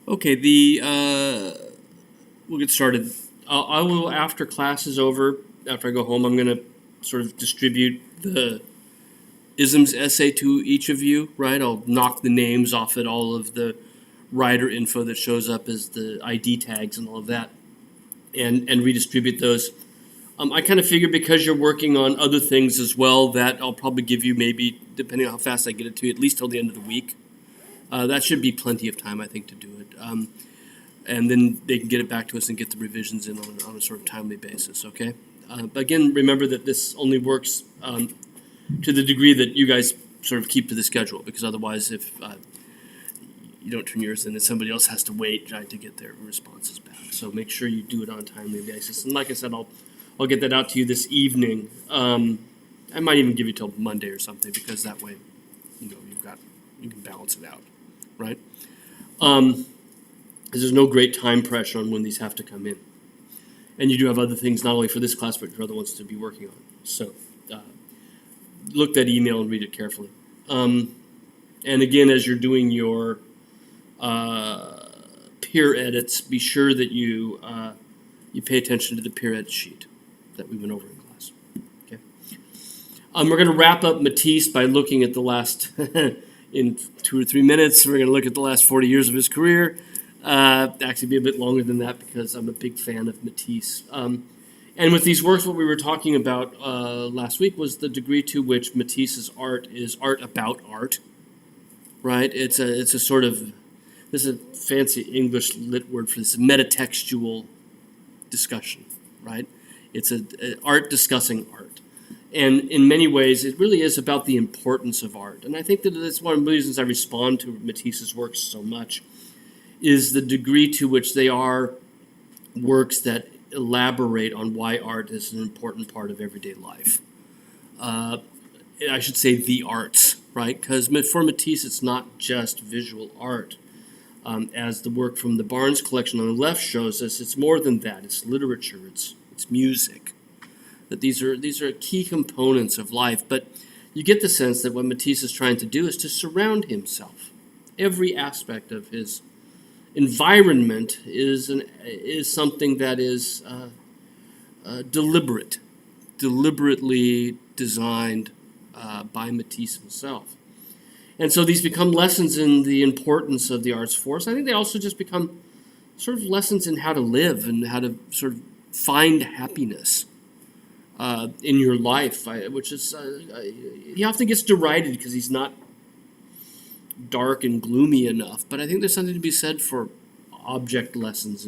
Okay, we'll get started. I will, after class is over, after I go home, I'm going to sort of distribute the isms essay to each of you, right? I'll knock the names off at all of the writer info that shows up as the ID tags and all of that, and redistribute those. I kind of figure because you're working on other things as well, that I'll probably give you maybe, depending on how fast I get it to you, at least till the end of the week. That should be plenty of time, I think, to do it. And then they can get it back to us and get the revisions in on a sort of timely basis, okay? But again, remember that this only works to the degree that you guys sort of keep to the schedule, because otherwise if you don't turn yours in, then somebody else has to wait to get their responses back. So make sure you do it on a timely basis. And like I said, I'll get that out to you this evening. I might even give you till Monday or something, because that way, you can balance it out, right? Because there's no great time pressure on when these have to come in. And you do have other things, not only for this class, but your other ones to be working on. So look that email and read it carefully. And again, as you're doing your peer edits, be sure that you pay attention to the peer edit sheet that we went over in class. Okay. We're going to wrap up Matisse by looking at the last, in 2 or 3 minutes, we're going to look at the last 40 years of his career. Actually be a bit longer than that, because I'm a big fan of Matisse. And with these works, what we were talking about last week was the degree to which Matisse's art is art about art, right? It's a sort of, this is a fancy English lit word for this, metatextual discussion, right? It's a art discussing art. And in many ways, it really is about the importance of art. And I think that that's one of the reasons I respond to Matisse's works so much, is the degree to which they are works that elaborate on why art is an important part of everyday life. I should say the arts, right? Because for Matisse, it's not just visual art. As the work from the Barnes collection on the left shows us, it's more than that. It's literature, it's music. That these are key components of life. But you get the sense that what Matisse is trying to do is to surround himself. Every aspect of his environment is something that is deliberately designed by Matisse himself. And so these become lessons in the importance of the arts force. I think they also just become sort of lessons in how to live and how to sort of find happiness in your life, which is, he often gets derided because he's not dark and gloomy enough, but I think there's something to be said for object lessons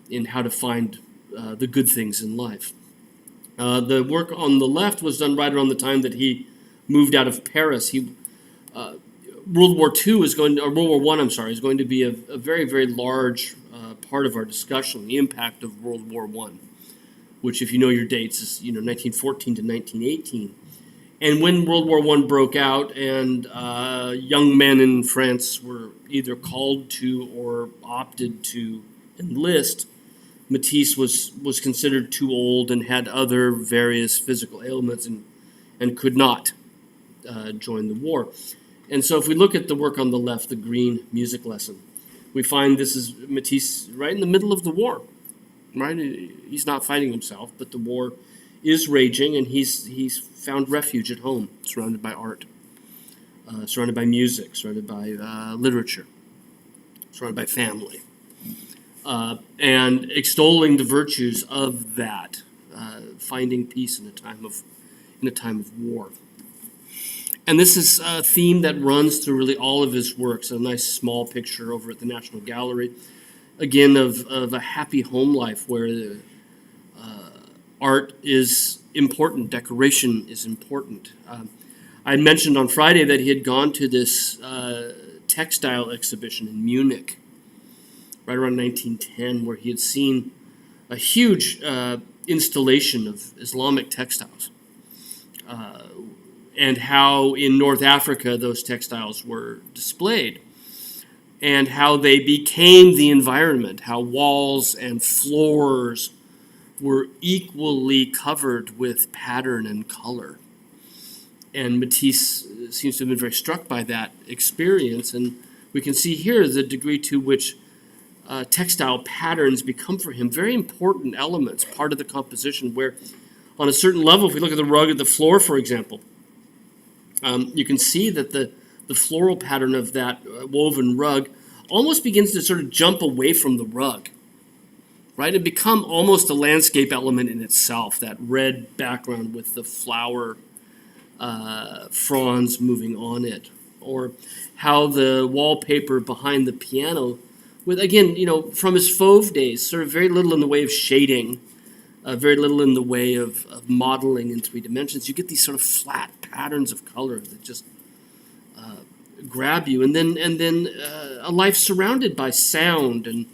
in how to find the good things in life. The work on the left was done right around the time that he moved out of Paris. World War II is going to, or World War I, I'm sorry, is going to be a very, very large part of our discussion, the impact of World War I, which, if you know your dates, is 1914 to 1918. And when World War I broke out and young men in France were either called to or opted to enlist, Matisse was considered too old and had other various physical ailments and could not join the war. And so if we look at the work on the left, the green music lesson, we find this is Matisse right in the middle of the war. Right? He's not fighting himself, but the war is raging, and he's found refuge at home, surrounded by art, surrounded by music, surrounded by literature, surrounded by family, and extolling the virtues of that, finding peace in a time of war. And this is a theme that runs through really all of his works. A nice small picture over at the National Gallery, again, of a happy home life where art is important, decoration is important. I mentioned on Friday that he had gone to this textile exhibition in Munich, right around 1910, where he had seen a huge installation of Islamic textiles, and how in North Africa those textiles were displayed, and how they became the environment, how walls and floors were equally covered with pattern and color. And Matisse seems to have been very struck by that experience and we can see here the degree to which textile patterns become for him very important elements, part of the composition, where on a certain level, if we look at the rug at the floor, for example, you can see that the floral pattern of that woven rug almost begins to sort of jump away from the rug, right? And become almost a landscape element in itself, that red background with the flower fronds moving on it. Or how the wallpaper behind the piano, with, again, from his Fauve days, sort of very little in the way of shading, very little in the way of modeling in 3 dimensions. You get these sort of flat patterns of color that just grab you, and then a life surrounded by sound and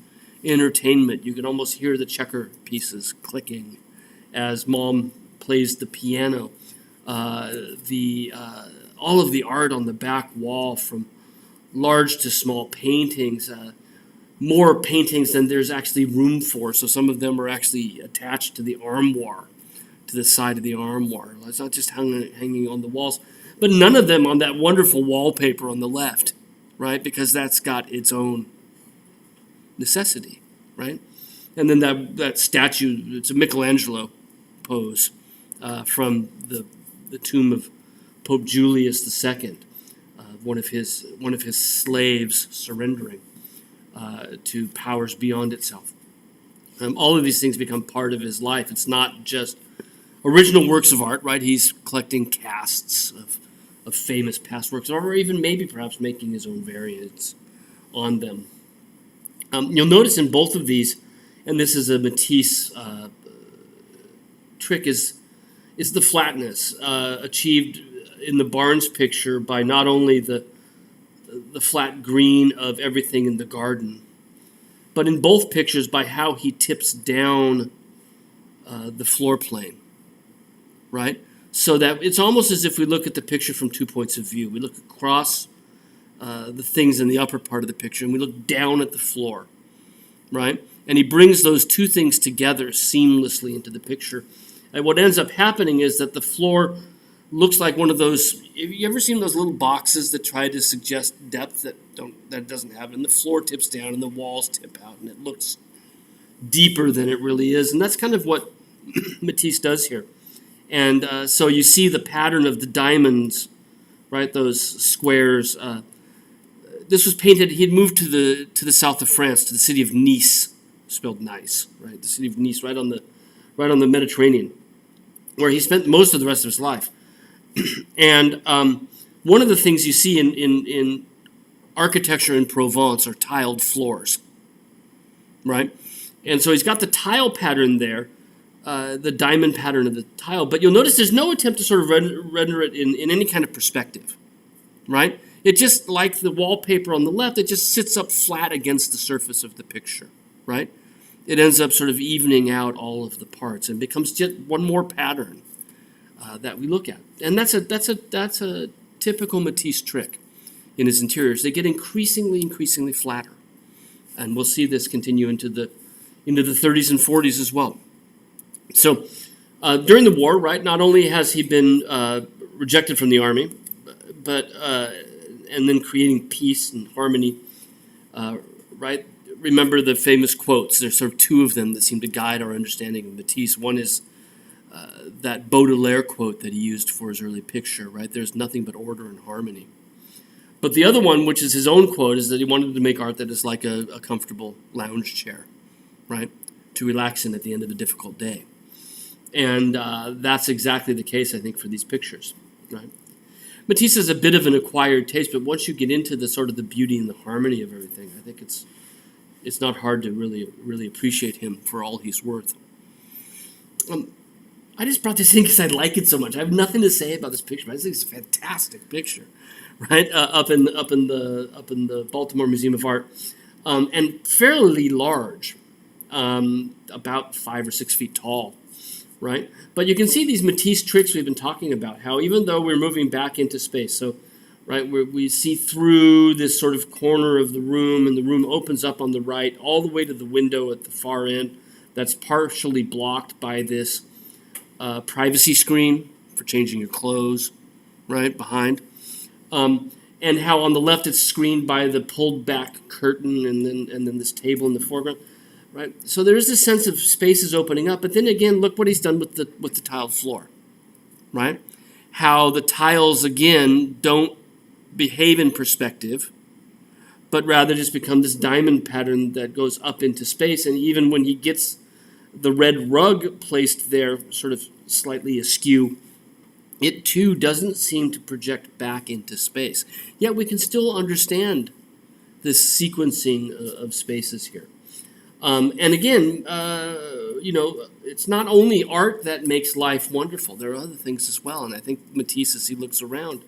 entertainment. You can almost hear the checker pieces clicking as Mom plays the piano. All of the art on the back wall, from large to small paintings, more paintings than there's actually room for. So some of them are actually attached to the armoire, to the side of the armoire. It's not just hanging on the walls, but none of them on that wonderful wallpaper on the left, right? Because that's got its own necessity, right? And then that statue, it's a Michelangelo pose from the tomb of Pope Julius II, one of his slaves surrendering to powers beyond itself. All of these things become part of his life. It's not just original works of art, right? He's collecting casts of famous past works, or even maybe perhaps making his own variants on them. You'll notice in both of these, and this is a Matisse trick, is the flatness achieved in the Barnes picture by not only the flat green of everything in the garden, but in both pictures by how he tips down the floor plane, right? So that it's almost as if we look at the picture from 2 points of view. We look across the things in the upper part of the picture, and we look down at the floor, right? And he brings those two things together seamlessly into the picture. And what ends up happening is that the floor looks like one of those. Have you ever seen those little boxes that try to suggest depth that doesn't have it? And the floor tips down and the walls tip out, and it looks deeper than it really is. And that's kind of what Matisse does here. And so you see the pattern of the diamonds, right? Those squares. This was painted. He had moved to the south of France, to the city of Nice, spelled nice, right? The city of Nice, right on the Mediterranean, where he spent most of the rest of his life. And one of the things you see in architecture in Provence are tiled floors, right? And so he's got the tile pattern there, the diamond pattern of the tile, but you'll notice there's no attempt to sort of render it in any kind of perspective, right? It just, like the wallpaper on the left, it just sits up flat against the surface of the picture, right? It ends up sort of evening out all of the parts and becomes just one more pattern that we look at. And that's a typical Matisse trick in his interiors. They get increasingly flatter, and we'll see this continue into the 30s and 40s as well. So during the war, right, not only has he been rejected from the army, but and then creating peace and harmony, right? Remember the famous quotes. There's sort of two of them that seem to guide our understanding of Matisse. One is that Baudelaire quote that he used for his early picture, right? There's nothing but order and harmony. But the other one, which is his own quote, is that he wanted to make art that is like a comfortable lounge chair, right? To relax in at the end of a difficult day. And that's exactly the case, I think, for these pictures, right? Matisse is a bit of an acquired taste, but once you get into the sort of the beauty and the harmony of everything, I think it's not hard to really appreciate him for all he's worth. I just brought this in because I like it so much. I have nothing to say about this picture, but I think it's a fantastic picture, right? Up in the Baltimore Museum of Art, and fairly large, about 5 or 6 feet tall, right? But you can see these Matisse tricks we've been talking about. How even though we're moving back into space, so right, we see through this sort of corner of the room, and the room opens up on the right all the way to the window at the far end. That's partially blocked by this privacy screen for changing your clothes, right, behind. and how on the left it's screened by the pulled back curtain, and then this table in the foreground, right? So there is this sense of spaces opening up, but then again, look what he's done with the tiled floor, right? How the tiles again don't behave in perspective, but rather just become this diamond pattern that goes up into space. And even when he gets the red rug placed there, sort of slightly askew, it too doesn't seem to project back into space. Yet we can still understand this sequencing of spaces here. And again, it's not only art that makes life wonderful. There are other things as well. And I think Matisse, as he looks around,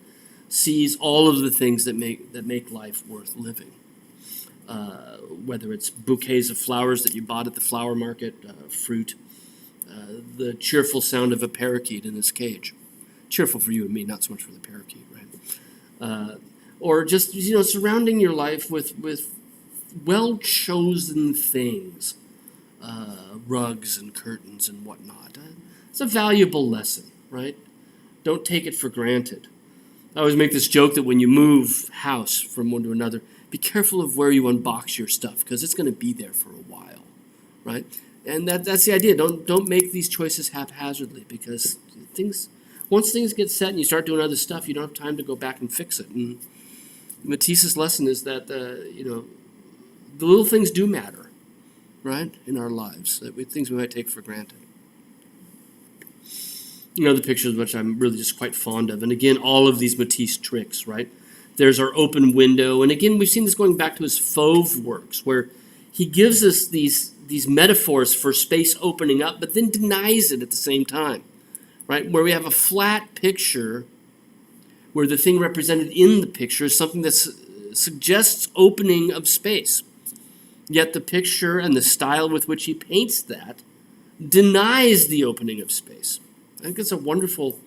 sees all of the things that make life worth living. Whether it's bouquets of flowers that you bought at the flower market, fruit, the cheerful sound of a parakeet in its cage. Cheerful for you and me, not so much for the parakeet, right? Or just surrounding your life with well-chosen things, rugs and curtains and whatnot. It's a valuable lesson, right? Don't take it for granted. I always make this joke that when you move house from one to another, be careful of where you unbox your stuff, because it's going to be there for a while, right? And that's the idea. Don't make these choices haphazardly, because once things get set and you start doing other stuff, you don't have time to go back and fix it. And Matisse's lesson is that the little things do matter, right, in our lives, things we might take for granted. The pictures which I'm really just quite fond of. And again, all of these Matisse tricks, right? There's our open window. And again, we've seen this going back to his Fauve works, where he gives us these metaphors for space opening up, but then denies it at the same time, right? Where we have a flat picture where the thing represented in the picture is something that suggests opening of space. Yet the picture and the style with which he paints that denies the opening of space. I think it's a wonderful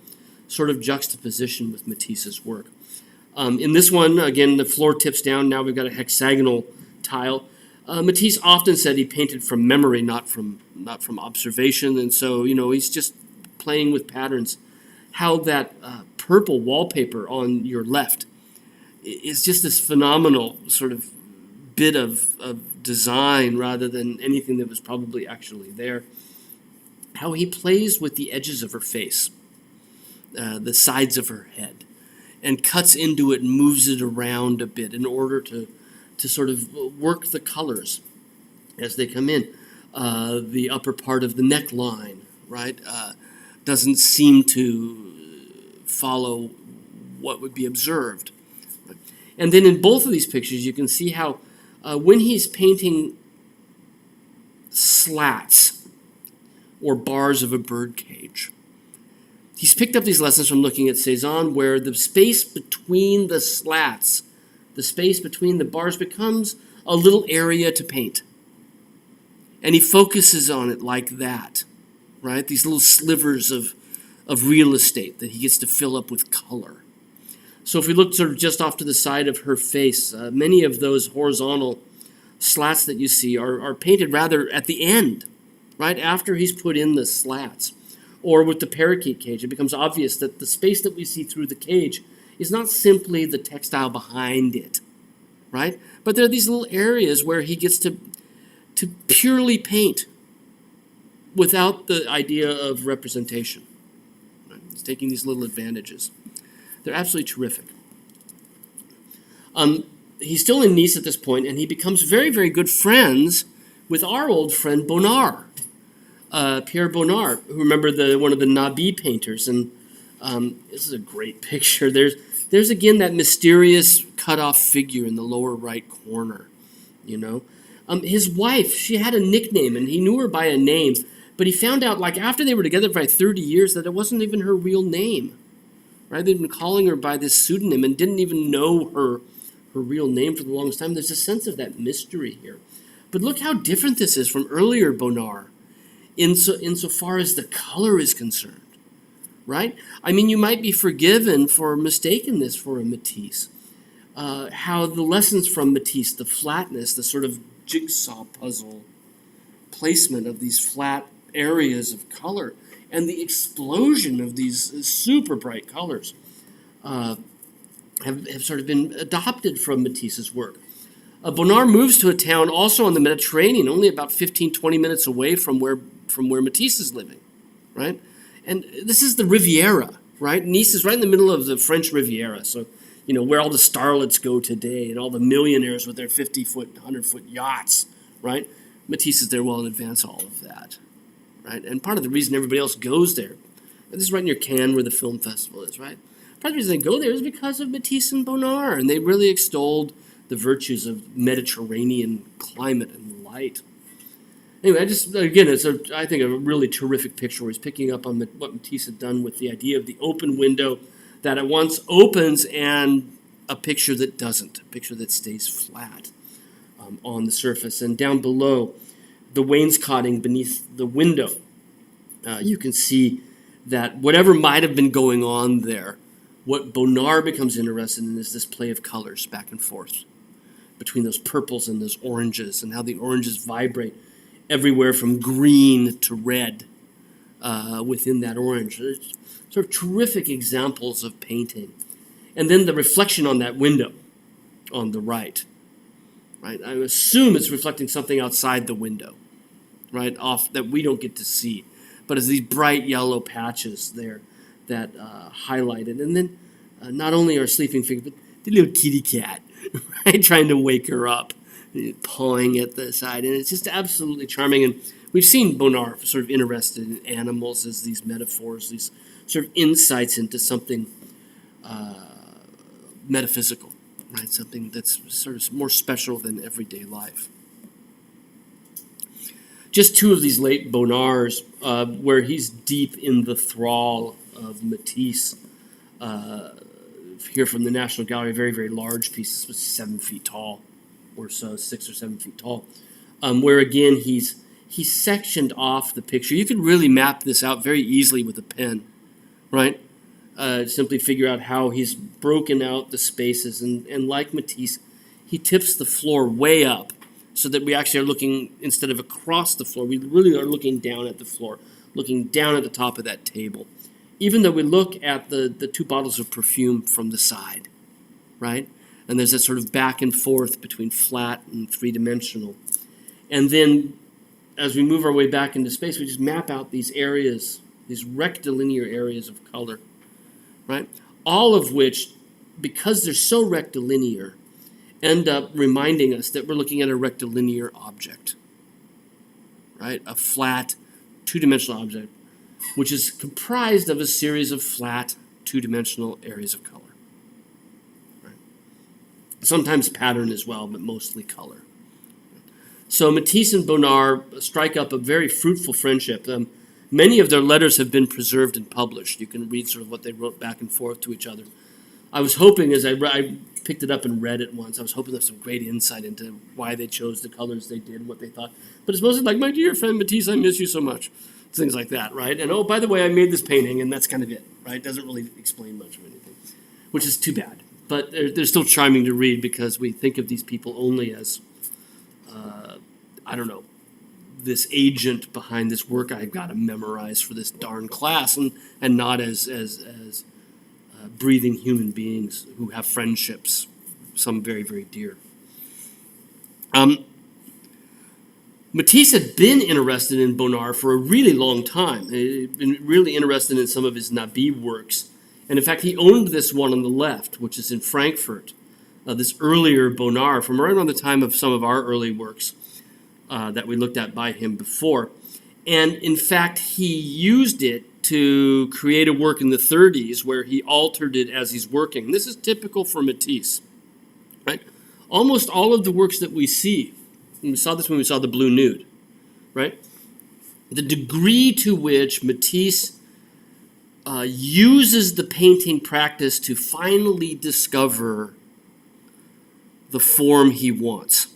sort of juxtaposition with Matisse's work. In this one, again, the floor tips down. Now we've got a hexagonal tile. Matisse often said he painted from memory, not from observation, and so he's just playing with patterns. How that purple wallpaper on your left is just this phenomenal sort of bit of design rather than anything that was probably actually there. How he plays with the edges of her face, the sides of her head, and cuts into it and moves it around a bit in order to sort of work the colors as they come in. The upper part of the neckline, right, doesn't seem to follow what would be observed. And then in both of these pictures, you can see how when he's painting slats or bars of a bird cage, he's picked up these lessons from looking at Cézanne, where the space between the slats, the space between the bars, becomes a little area to paint. And he focuses on it like that, right? These little slivers of real estate that he gets to fill up with color. So if we look sort of just off to the side of her face, many of those horizontal slats that you see are painted rather at the end, right after he's put in the slats. Or with the parakeet cage, it becomes obvious that the space that we see through the cage is not simply the textile behind it, right? But there are these little areas where he gets to purely paint without the idea of representation. Right? He's taking these little advantages. They're absolutely terrific. He's still in Nice at this point, and he becomes very, very good friends with our old friend Bonnard. Pierre Bonnard, who remember one of the Nabi painters, and this is a great picture. There's again that mysterious cut-off figure in the lower right corner. His wife, she had a nickname, and he knew her by a name, but he found out, like after they were together for 30 years, that it wasn't even her real name. Right? They'd been calling her by this pseudonym and didn't even know her real name for the longest time. There's a sense of that mystery here. But look how different this is from earlier Bonnard. Insofar as the color is concerned, right? I mean, you might be forgiven for mistaking this for a Matisse. How the lessons from Matisse, the flatness, the sort of jigsaw puzzle placement of these flat areas of color, and the explosion of these super bright colors have sort of been adopted from Matisse's work. Bonnard moves to a town also on the Mediterranean, only about 15, 20 minutes away from where Matisse is living, right? And this is the Riviera, right? Nice is right in the middle of the French Riviera, so where all the starlets go today and all the millionaires with their 50-foot, 100-foot yachts, right? Matisse is there well in advance of all of that, right? And part of the reason everybody else goes there, this is right near Cannes where the film festival is, right? Part of the reason they go there is because of Matisse and Bonnard, and they really extolled the virtues of Mediterranean climate and light. Anyway, it's I think a really terrific picture where he's picking up on what Matisse had done with the idea of the open window that at once opens and a picture that doesn't, a picture that stays flat on the surface. And down below, the wainscoting beneath the window, you can see that whatever might have been going on there, what Bonnard becomes interested in is this play of colors back and forth between those purples and those oranges, and how the oranges vibrate everywhere from green to red within that orange. There's sort of terrific examples of painting. And then the reflection on that window on the right. I assume it's reflecting something outside the window, right, off that we don't get to see. But it's these bright yellow patches there that highlight it. And then not only our sleeping figure, but the little kitty cat, right, trying to wake her up, pawing at the side. And it's just absolutely charming. And we've seen Bonnard sort of interested in animals as these metaphors, these sort of insights into something metaphysical, right? Something that's sort of more special than everyday life. Just two of these late Bonnards, where he's deep in the thrall of Matisse. Here from the National Gallery, very, very large piece. This was 7 feet tall, or so, 6 or 7 feet tall. Where again he's sectioned off the picture. You could really map this out very easily with a pen, right? Simply figure out how he's broken out the spaces, and like Matisse, he tips the floor way up so that we actually are looking, instead of across the floor, we really are looking down at the floor, looking down at the top of that table. Even though we look at the two bottles of perfume from the side, right? And there's that sort of back and forth between flat and three-dimensional. And then as we move our way back into space, we just map out these areas, these rectilinear areas of color, right? All of which, because they're so rectilinear, end up reminding us that we're looking at a rectilinear object, right? A flat, two-dimensional object, which is comprised of a series of flat, two-dimensional areas of color. Right? Sometimes pattern as well, but mostly color. So Matisse and Bonnard strike up a very fruitful friendship. Many of their letters have been preserved and published. You can read sort of what they wrote back and forth to each other. I was hoping, as I picked it up and read it once, I was hoping there's some great insight into why they chose the colors they did and what they thought. But it's mostly like, my dear friend Matisse, I miss you so much. Things like that, right? And, oh, by the way, I made this painting, and that's kind of it, right? It doesn't really explain much of anything, which is too bad. But they're still charming to read because we think of these people only as, this agent behind this work I've got to memorize for this darn class, and not as breathing human beings who have friendships, some very, very dear. Matisse had been interested in Bonnard for a really long time. He'd been really interested in some of his Nabi works. And in fact, he owned this one on the left, which is in Frankfurt, this earlier Bonnard from right around the time of some of our early works that we looked at by him before. And in fact, he used it to create a work in the 30s where he altered it as he's working. This is typical for Matisse, right? Almost all of the works that we see, and we saw this when we saw the Blue Nude, right? The degree to which Matisse uses the painting practice to finally discover the form he wants.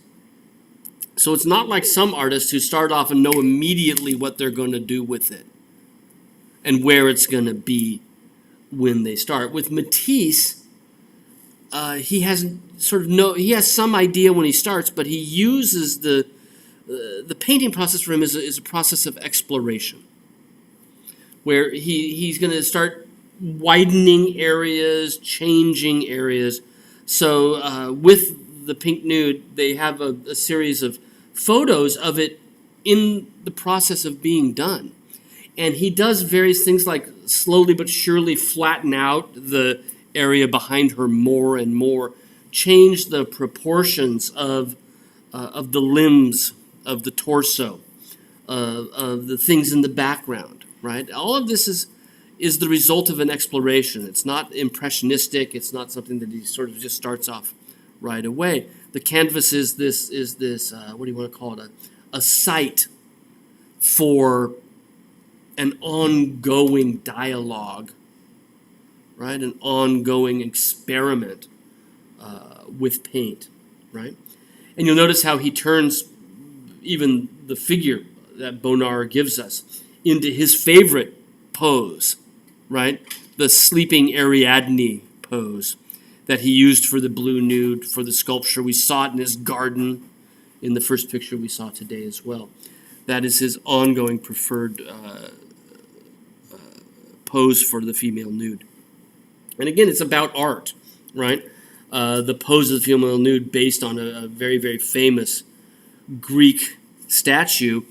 So it's not like some artists who start off and know immediately what they're going to do with it and where it's going to be when they start. With Matisse, he has some idea when he starts, but he uses the painting process for him is a process of exploration, where he's going to start widening areas, changing areas. So with the Pink Nude, they have a series of photos of it in the process of being done. And he does various things like slowly but surely flatten out the area behind her more and more, change the proportions of the limbs, of the torso, of the things in the background, right? All of this is the result of an exploration. It's not impressionistic. It's not something that he sort of just starts off right away. The canvas is this what do you want to call it? A site for an ongoing dialogue, right? An ongoing experiment with paint, right? And you'll notice how he turns even the figure that Bonnard gives us into his favorite pose, right? The sleeping Ariadne pose that he used for the blue nude, for the sculpture. We saw it in his garden in the first picture we saw today as well. That is his ongoing preferred pose for the female nude. And again, it's about art, right? The pose of the female nude based on a very, very famous Greek statue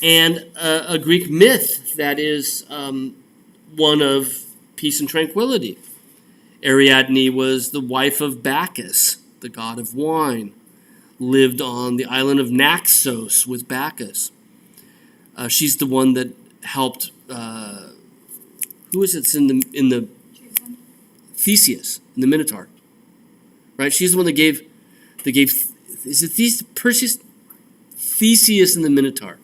and a Greek myth that is one of peace and tranquility. Ariadne was the wife of Bacchus, the god of wine, lived on the island of Naxos with Bacchus. She's the one that helped. Who is it in the Theseus in the Minotaur? Right, she's the one that gave. Is it Perseus? Theseus in the Minotaur.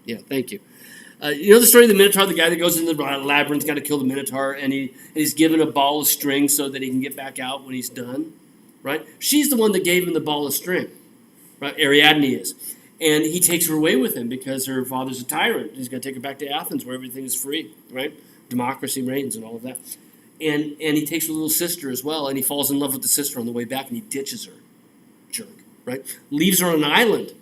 Yeah, thank you. You know the story of the Minotaur, the guy that goes into the labyrinth, got to kill the Minotaur, and he's given a ball of string so that he can get back out when he's done, right? She's the one that gave him the ball of string, right? Ariadne is. And he takes her away with him because her father's a tyrant. He's going to take her back to Athens where everything is free, right? Democracy reigns and all of that. And he takes her little sister as well, and he falls in love with the sister on the way back, and he ditches her. Jerk, right? Leaves her on an island.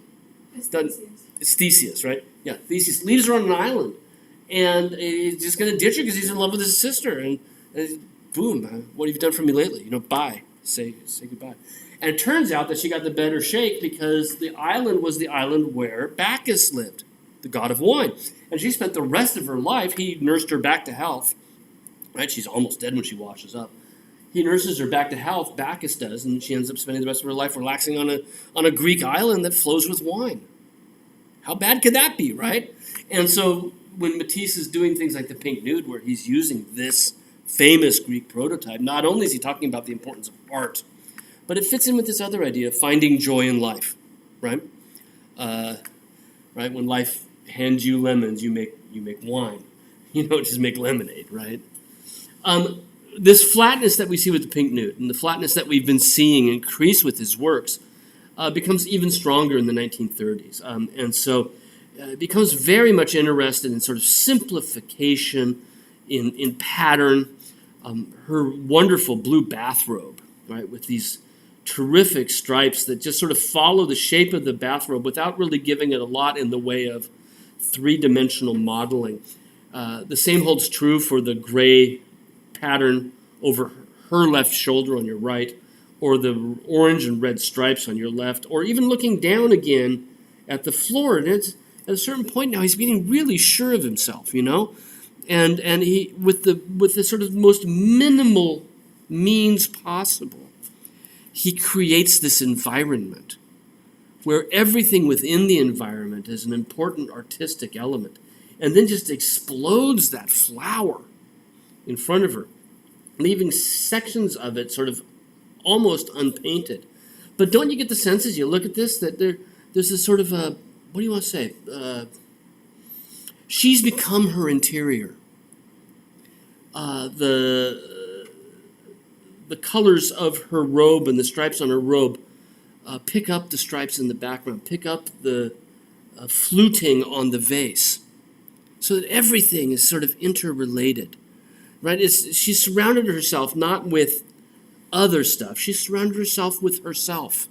It's Theseus, right? Yeah, Theseus leaves her on an island, and he's just going to ditch her because he's in love with his sister. And boom, what have you done for me lately? Bye. Say goodbye. And it turns out that she got the better shake because the island was the island where Bacchus lived, the god of wine. And she spent the rest of her life, he nursed her back to health, right? She's almost dead when she washes up. He nurses her back to health, Bacchus does, and she ends up spending the rest of her life relaxing on a Greek island that flows with wine. How bad could that be, right? And so when Matisse is doing things like the Pink Nude, where he's using this famous Greek prototype, not only is he talking about the importance of art, but it fits in with this other idea of finding joy in life, right? Right? When life hands you lemons, you make wine. You don't just make lemonade, right? This flatness that we see with the Pink Nude and the flatness that we've been seeing increase with his works becomes even stronger in the 1930s. And so it becomes very much interested in sort of simplification, in pattern. Her wonderful blue bathrobe, right, with these terrific stripes that just sort of follow the shape of the bathrobe without really giving it a lot in the way of three-dimensional modeling. The same holds true for the gray pattern over her left shoulder on your right, or the orange and red stripes on your left, or even looking down again at the floor. And it's, at a certain point now, he's getting really sure of himself, and he with the sort of most minimal means possible, he creates this environment where everything within the environment is an important artistic element, and then just explodes that flower in front of her, leaving sections of it sort of almost unpainted. But don't you get the sense as you look at this that there's this sort of what do you want to say? She's become her interior. The colors of her robe and the stripes on her robe pick up the stripes in the background, pick up the fluting on the vase, so that everything is sort of interrelated, right? She's surrounded herself not with other stuff. She's surrounded herself with herself,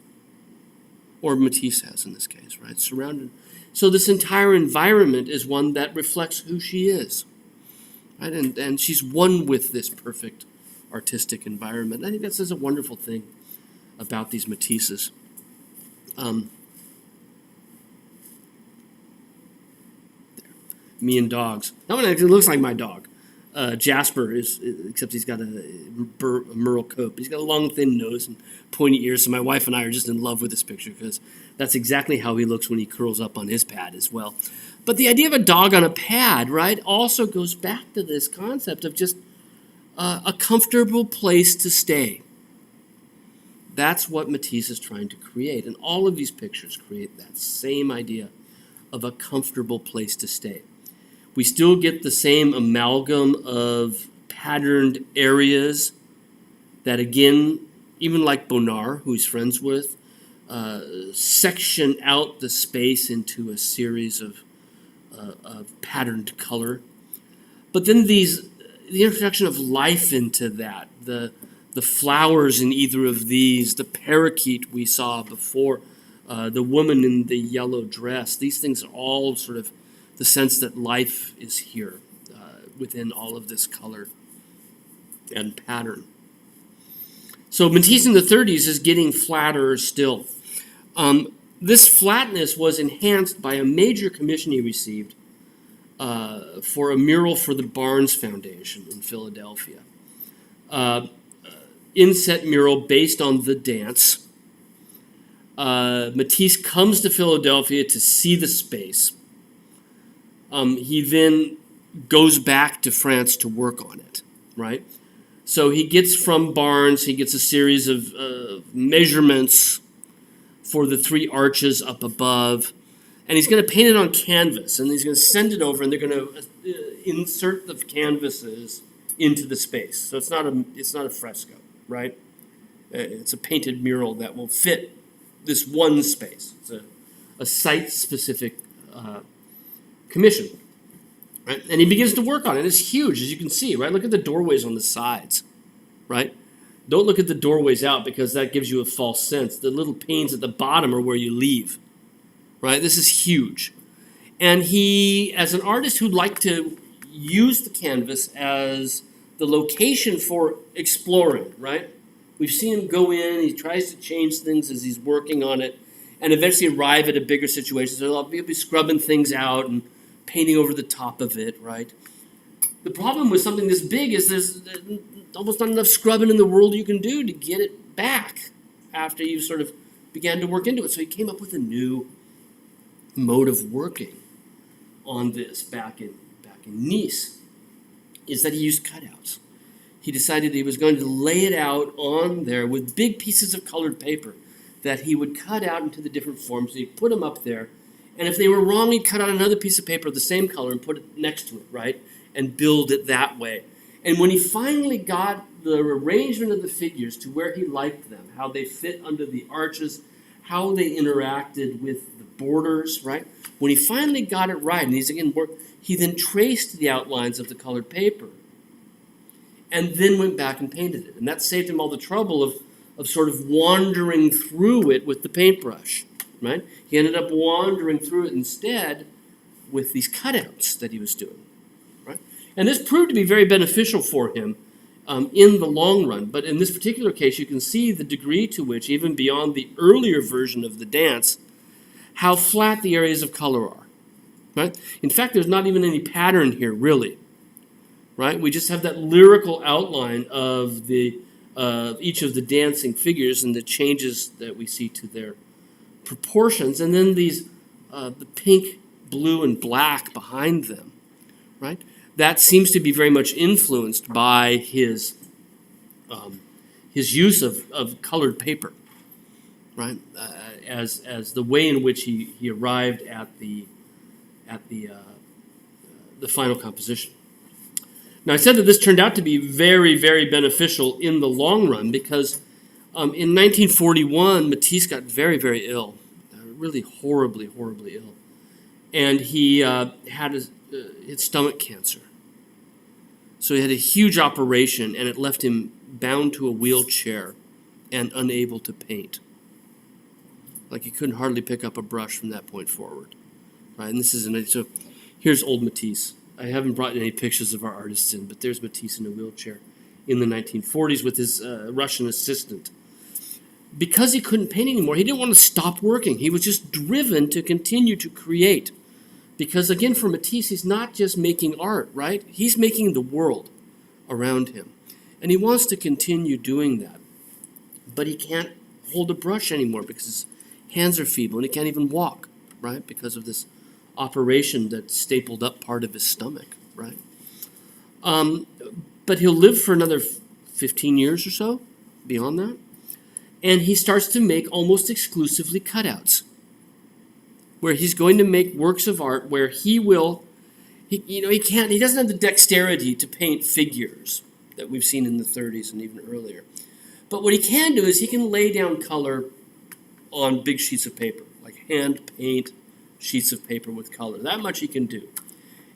or Matisse has in this case, right? Surrounded. So this entire environment is one that reflects who she is, right? And she's one with this perfect artistic environment. I think that's a wonderful thing about these Matisses. Me and dogs. That one actually looks like my dog. Jasper is, except he's got a merle coat. He's got a long, thin nose and pointy ears. So my wife and I are just in love with this picture because that's exactly how he looks when he curls up on his pad as well. But the idea of a dog on a pad, right, also goes back to this concept of just a comfortable place to stay. That's what Matisse is trying to create. And all of these pictures create that same idea of a comfortable place to stay. We still get the same amalgam of patterned areas that, again, even like Bonnard, who he's friends with, section out the space into a series of patterned color. But then the introduction of life into that, the flowers in either of these, the parakeet we saw before, the woman in the yellow dress, these things are all sort of the sense that life is here within all of this color and pattern. So Matisse in the 30s is getting flatter still. This flatness was enhanced by a major commission he received for a mural for the Barnes Foundation in Philadelphia. Inset mural based on the dance. Matisse comes to Philadelphia to see the space. He then goes back to France to work on it, right? So he gets from Barnes, he gets a series of measurements for the three arches up above, and he's going to paint it on canvas, and he's going to send it over, and they're going to insert the canvases into the space. So it's not a fresco, right? It's a painted mural that will fit this one space. It's a site-specific commission, right? And he begins to work on it. It's huge, as you can see, right? Look at the doorways on the sides, right? Don't look at the doorways out because that gives you a false sense. The little panes at the bottom are where you leave, right? This is huge. And he, as an artist who'd like to use the canvas as the location for exploring, right? We've seen him go in, he tries to change things as he's working on it, and eventually arrive at a bigger situation. So he'll be scrubbing things out and painting over the top of it, right? The problem with something this big is there's almost not enough scrubbing in the world you can do to get it back after you sort of began to work into it. So he came up with a new mode of working on this back in Nice, is that he used cutouts. He decided he was going to lay it out on there with big pieces of colored paper that he would cut out into the different forms. So he'd put them up there, and if they were wrong, he'd cut out another piece of paper of the same color and put it next to it, right? And build it that way. And when he finally got the arrangement of the figures to where he liked them, how they fit under the arches, how they interacted with the borders, right? When he finally got it right, and he then traced the outlines of the colored paper and then went back and painted it. And that saved him all the trouble of sort of wandering through it with the paintbrush, right? He ended up wandering through it instead with these cutouts that he was doing, right? And this proved to be very beneficial for him in the long run. But in this particular case, you can see the degree to which, even beyond the earlier version of the dance, how flat the areas of color are, right? In fact, there's not even any pattern here, really, right? We just have that lyrical outline of each of the dancing figures and the changes that we see to their proportions, and then these the pink, blue, and black behind them, right? That seems to be very much influenced by his use of colored paper, right? As the way in which he arrived at the final composition. Now, I said that this turned out to be very, very beneficial in the long run because in 1941, Matisse got very, very ill, really horribly, horribly ill. And he had his stomach cancer. So he had a huge operation, and it left him bound to a wheelchair and unable to paint. He couldn't hardly pick up a brush from that point forward. Right? And so here's old Matisse I haven't brought any pictures of our artists in, but there's Matisse in a wheelchair in the 1940s with his Russian assistant. Because he couldn't paint anymore, he didn't want to stop working. He was just driven to continue to create. Because again, for Matisse, he's not just making art, right? He's making the world around him. And he wants to continue doing that. But he can't hold a brush anymore because his hands are feeble and he can't even walk, right? Because of this operation that stapled up part of his stomach, right? But he'll live for another 15 years or so beyond that. And he starts to make almost exclusively cutouts, where he's going to make works of art where he doesn't have the dexterity to paint figures that we've seen in the 30s and even earlier. But what he can do is he can lay down color on big sheets of paper, like hand paint sheets of paper with color. That much he can do.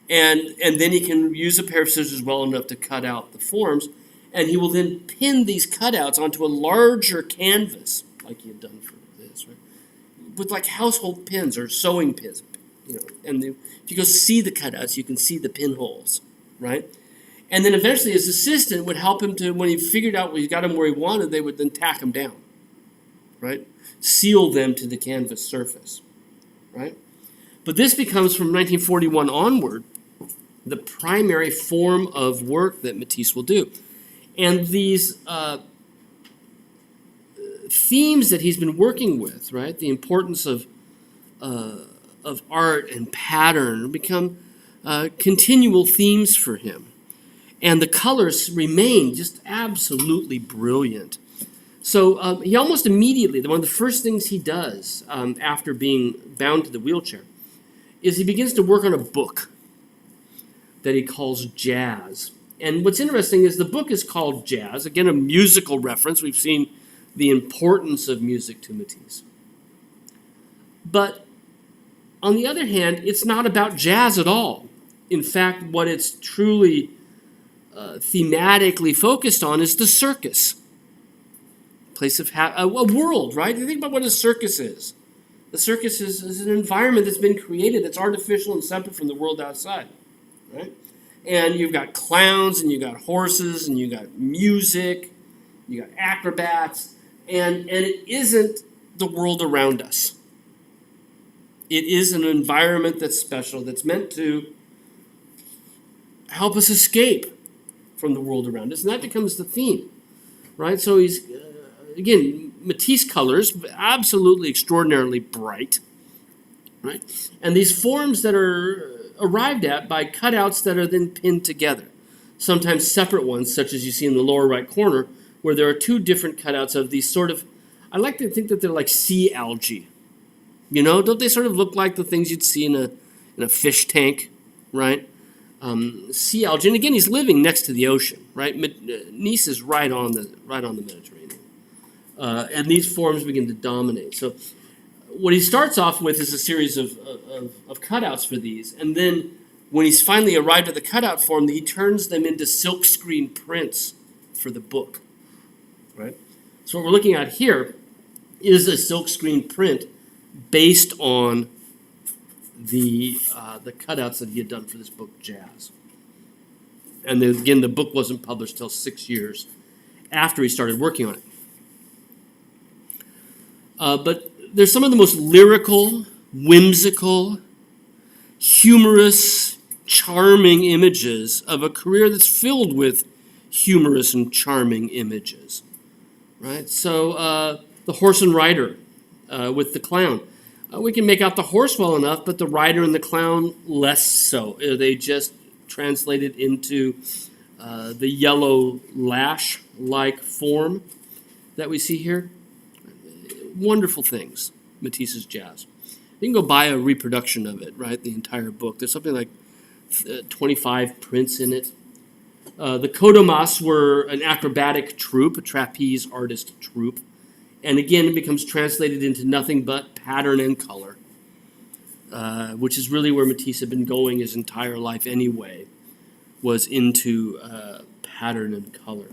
And then he can use a pair of scissors well enough to cut out the forms, and he will then pin these cutouts onto a larger canvas, like he had done for this, right? With like household pins or sewing pins, And if you go see the cutouts, you can see the pinholes, right? And then eventually his assistant would help him to, when he figured out he got him where he wanted, they would then tack him down, right? Seal them to the canvas surface, right? But this becomes, from 1941 onward, the primary form of work that Matisse will do. And these themes that he's been working with, right, the importance of art and pattern, become continual themes for him. And the colors remain just absolutely brilliant. So he almost immediately, one of the first things he does after being bound to the wheelchair, is he begins to work on a book that he calls Jazz. And what's interesting is the book is called Jazz, again a musical reference. We've seen the importance of music to Matisse. But on the other hand, it's not about jazz at all. In fact, what it's truly thematically focused on is the circus. Place of a world, right? You think about what a circus is. The circus is an environment that's been created that's artificial and separate from the world outside, right? And you've got clowns, and you've got horses, and you've got music, you got acrobats, and it isn't the world around us. It is an environment that's special, that's meant to help us escape from the world around us, and that becomes the theme, right? So he's, again, Matisse colors, absolutely extraordinarily bright, right? And these forms that are arrived at by cutouts that are then pinned together, sometimes separate ones, such as you see in the lower right corner, where there are two different cutouts of these sort of, I like to think that they're like sea algae. Don't they sort of look like the things you'd see in a fish tank, right? Sea algae, and again, he's living next to the ocean, right? Nice is right on the Mediterranean, and these forms begin to dominate. So, what he starts off with is a series of cutouts for these, and then when he's finally arrived at the cutout form, he turns them into silkscreen prints for the book, right? So what we're looking at here is a silkscreen print based on the cutouts that he had done for this book, Jazz. And then, again, the book wasn't published till 6 years after he started working on it. But there's some of the most lyrical, whimsical, humorous, charming images of a career that's filled with humorous and charming images, right? So the horse and rider with the clown. We can make out the horse well enough, but the rider and the clown less so. They just translated into the yellow lash-like form that we see here. Wonderful things, Matisse's Jazz. You can go buy a reproduction of it, right? The entire book. There's something like 25 prints in it. The Kodomas were an acrobatic troupe, a trapeze artist troupe. And again, it becomes translated into nothing but pattern and color, which is really where Matisse had been going his entire life anyway, was into pattern and color.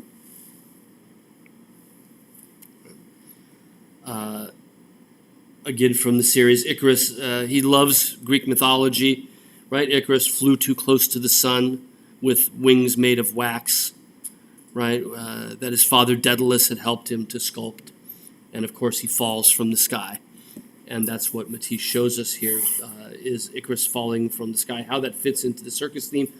Again, from the series Icarus, he loves Greek mythology. right? Icarus flew too close to the sun with wings made of wax, right? That his father Daedalus had helped him to sculpt. And of course, he falls from the sky. And that's what Matisse shows us here, is Icarus falling from the sky, how that fits into the circus theme.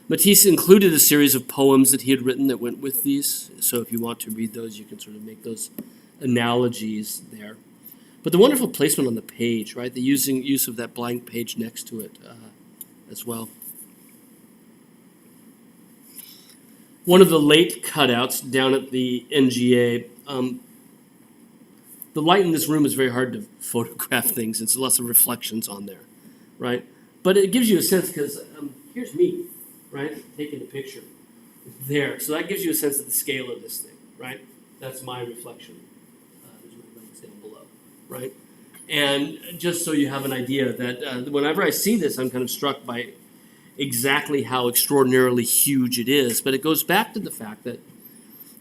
Matisse included a series of poems that he had written that went with these. So if you want to read those, you can sort of make those analogies there. But the wonderful placement on the page, right? The use of that blank page next to it as well. One of the late cutouts down at the NGA, the light in this room is very hard to photograph things. It's lots of reflections on there, right? But it gives you a sense because here's me, right, taking a picture there. So that gives you a sense of the scale of this thing, right? That's my reflection. There's my legs down below, right? And just so you have an idea that whenever I see this, I'm kind of struck by exactly how extraordinarily huge it is. But it goes back to the fact that,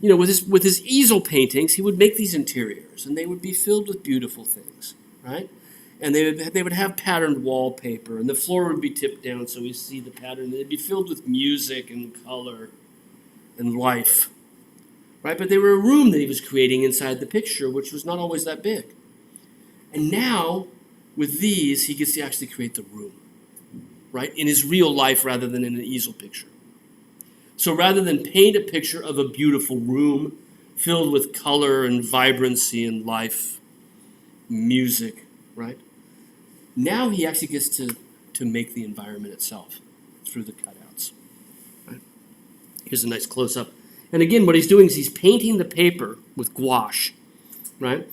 you know, with his easel paintings, he would make these interiors, and they would be filled with beautiful things, right? And they would have patterned wallpaper, and the floor would be tipped down so we see the pattern. They'd be filled with music and color and life, right? But they were a room that he was creating inside the picture, which was not always that big. And now, with these, he gets to actually create the room, right? In his real life rather than in an easel picture. So rather than paint a picture of a beautiful room filled with color and vibrancy and life, music, right? Now he actually gets to make the environment itself through the cutouts. Right? Here's a nice close-up. And again, what he's doing is he's painting the paper with gouache, right?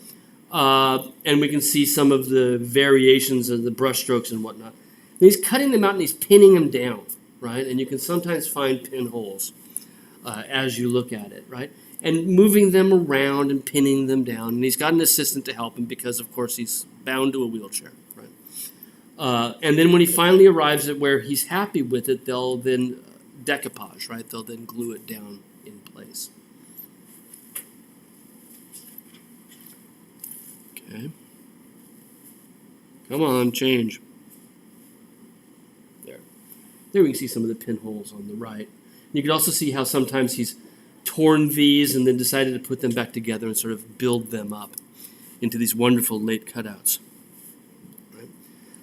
And we can see some of the variations of the brushstrokes and whatnot. And he's cutting them out and he's pinning them down, right? And you can sometimes find pinholes as you look at it, right? And moving them around and pinning them down. And he's got an assistant to help him because, of course, he's bound to a wheelchair, right? And then when he finally arrives at where he's happy with it, they'll then decoupage, right? They'll then glue it down in place. Okay. Come on, change. There we can see some of the pinholes on the right. You can also see how sometimes he's torn these and then decided to put them back together and sort of build them up into these wonderful late cutouts. Right?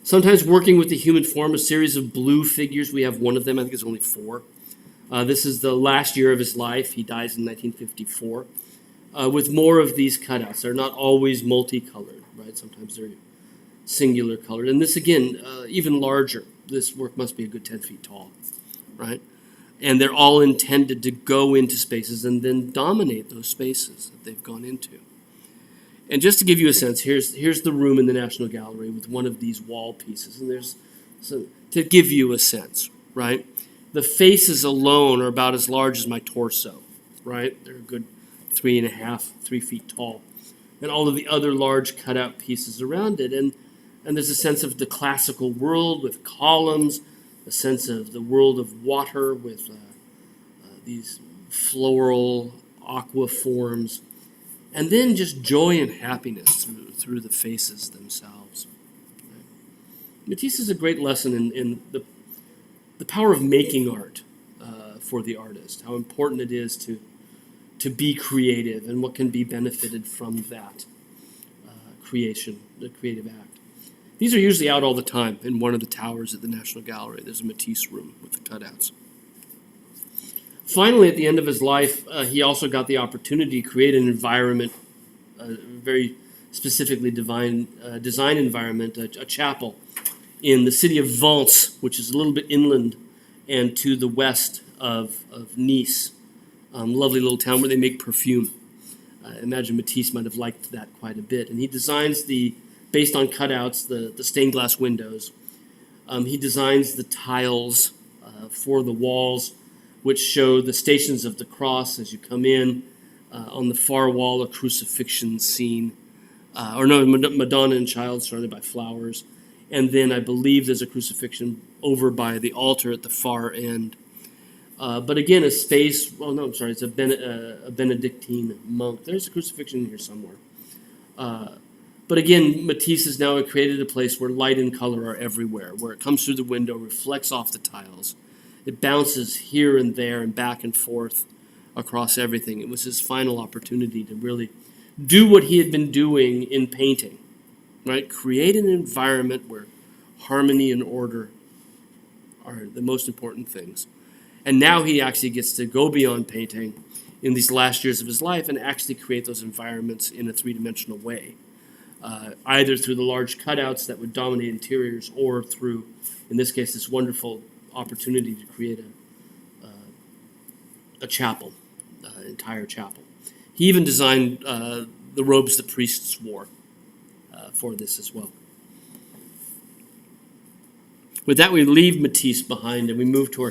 Sometimes working with the human form, a series of blue figures. We have one of them, I think it's only 4. This is the last year of his life. He dies in 1954. With more of these cutouts. They're not always multicolored, right? Sometimes they're singular colored. And this, again, even larger. This work must be a good 10 feet tall, right? And they're all intended to go into spaces and then dominate those spaces that they've gone into. And just to give you a sense, here's the room in the National Gallery with one of these wall pieces. And there's to give you a sense, right? The faces alone are about as large as my torso, right? They're a good 3 feet tall. And all of the other large cutout pieces around it. And there's a sense of the classical world with columns, a sense of the world of water with these floral aqua forms, and then just joy and happiness through the faces themselves. Matisse is a great lesson in the power of making art for the artist, how important it is to be creative and what can be benefited from that creation, the creative act. These are usually out all the time in one of the towers at the National Gallery. There's a Matisse room with the cutouts. Finally, at the end of his life, he also got the opportunity to create an environment, a very specifically design environment, a chapel in the city of Vence, which is a little bit inland and to the west of Nice. Lovely little town where they make perfume. I imagine Matisse might have liked that quite a bit. And he designs based on cutouts, the stained glass windows. He designs the tiles for the walls, which show the Stations of the Cross as you come in. On the far wall, a crucifixion scene. Madonna and Child surrounded by flowers. And then I believe there's a crucifixion over by the altar at the far end. But again, a space, it's a Benedictine monk. There's a crucifixion here somewhere. But again, Matisse has now created a place where light and color are everywhere, where it comes through the window, reflects off the tiles. It bounces here and there and back and forth across everything. It was his final opportunity to really do what he had been doing in painting, right? Create an environment where harmony and order are the most important things. And now he actually gets to go beyond painting in these last years of his life and actually create those environments in a three-dimensional way, either through the large cutouts that would dominate interiors or through, in this case, this wonderful opportunity to create a chapel, an entire chapel. He even designed the robes the priests wore for this as well. With that, we leave Matisse behind and we move to our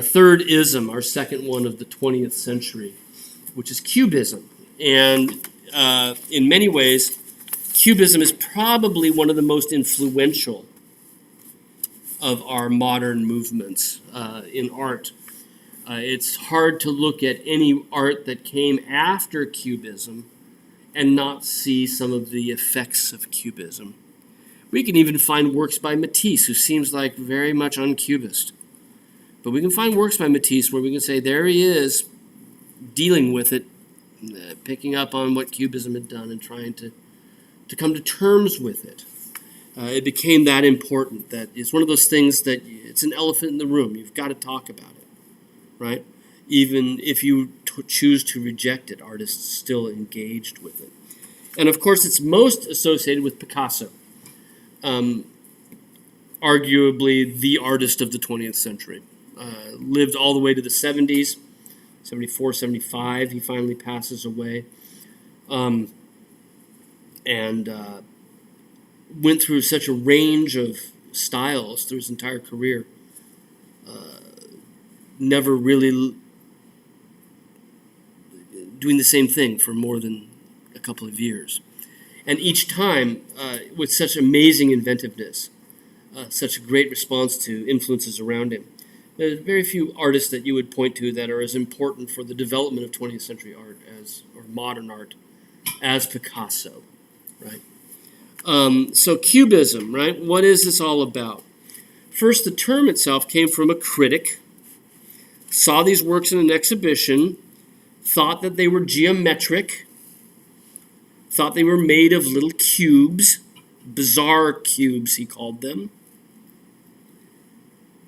third ism, our second one of the 20th century, which is Cubism. And in many ways, Cubism is probably one of the most influential of our modern movements in art. It's hard to look at any art that came after Cubism and not see some of the effects of Cubism. We can even find works by Matisse, who seems like very much un-Cubist. But we can find works by Matisse where we can say there he is dealing with it, picking up on what Cubism had done and trying to come to terms with it. It became that important that it's one of those things that it's an elephant in the room. You've got to talk about it, right? Even if you choose to reject it, artists still engaged with it. And of course, it's most associated with Picasso, arguably the artist of the 20th century. Lived all the way to the 70s, 74, 75. He finally passes away. And went through such a range of styles through his entire career. Never really doing the same thing for more than a couple of years. And each time, with such amazing inventiveness, such a great response to influences around him. There's very few artists that you would point to that are as important for the development of 20th century art or modern art as Picasso, right? So Cubism, right? What is this all about? First, the term itself came from a critic, saw these works in an exhibition, thought that they were geometric, thought they were made of little cubes, bizarre cubes he called them.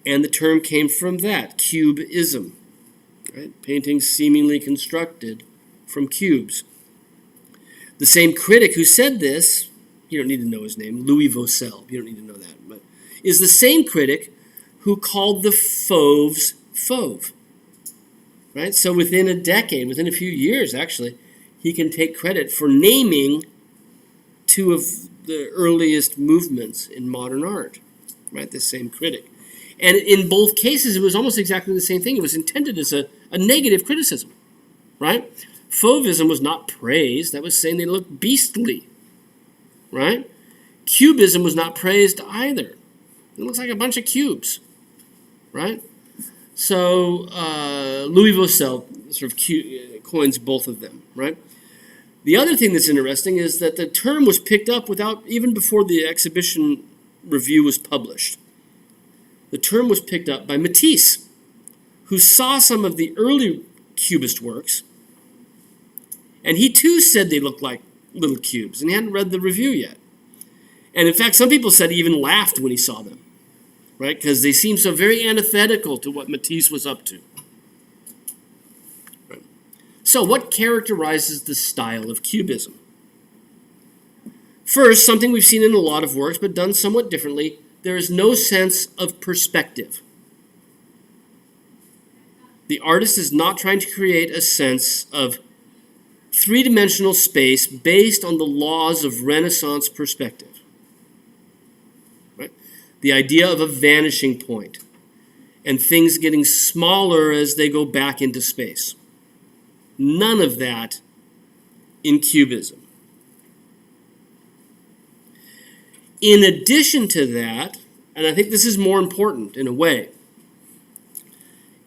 And the term came from that, cubism, right? Paintings seemingly constructed from cubes. The same critic who said this, you don't need to know his name, Louis Vaucel, you don't need to know that, but is the same critic who called the Fauves Fauve, right? So within a decade, within a few years actually, he can take credit for naming two of the earliest movements in modern art, right? The same critic. And in both cases, it was almost exactly the same thing. It was intended as a negative criticism, right? Fauvism was not praised. That was saying they looked beastly, right? Cubism was not praised either. It looks like a bunch of cubes, right? So Louis Vaucel sort of coins both of them, right? The other thing that's interesting is that the term was picked up even before the exhibition review was published. The term was picked up by Matisse, who saw some of the early Cubist works, and he too said they looked like little cubes, and he hadn't read the review yet. And in fact, some people said he even laughed when he saw them, right? Because they seemed so very antithetical to what Matisse was up to. Right. So what characterizes the style of Cubism? First, something we've seen in a lot of works, but done somewhat differently, there is no sense of perspective. The artist is not trying to create a sense of three-dimensional space based on the laws of Renaissance perspective. Right? The idea of a vanishing point and things getting smaller as they go back into space. None of that in Cubism. In addition to that, and I think this is more important in a way,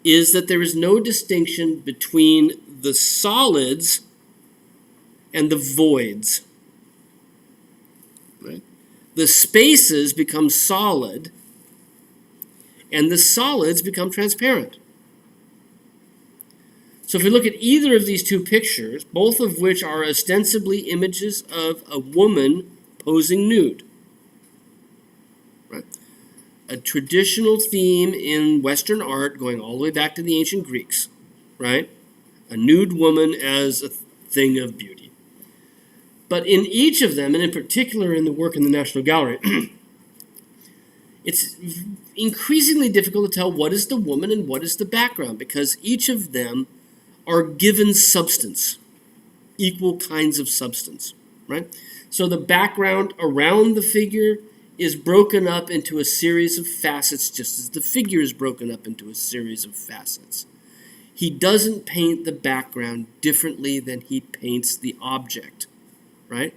is that there is no distinction between the solids and the voids. the spaces become solid, and the solids become transparent. So if we look at either of these two pictures, both of which are ostensibly images of a woman posing nude, right? A traditional theme in Western art going all the way back to the ancient Greeks, right? A nude woman as a thing of beauty. But in each of them, and in particular in the work in the National Gallery, it's increasingly difficult to tell what is the woman and what is the background, because each of them are given substance, equal kinds of substance, right? So the background around the figure is broken up into a series of facets, just as the figure is broken up into a series of facets. He doesn't paint the background differently than he paints the object, right?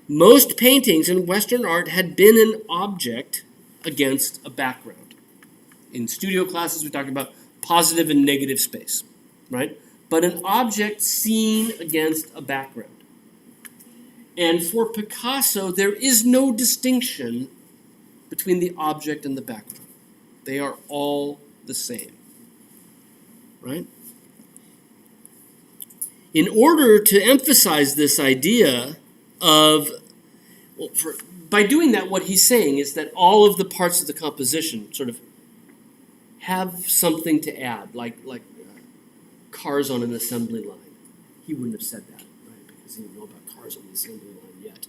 Most paintings in Western art had been an object against a background. In studio classes, we talked about positive and negative space, right? But an object seen against a background. And for Picasso, there is no distinction between the object and the background. They are all the same, right? In order to emphasize this idea of, by doing that, what he's saying is that all of the parts of the composition sort of have something to add, like cars on an assembly line. He wouldn't have said that, right? Because he didn't know about cars on the assembly line yet.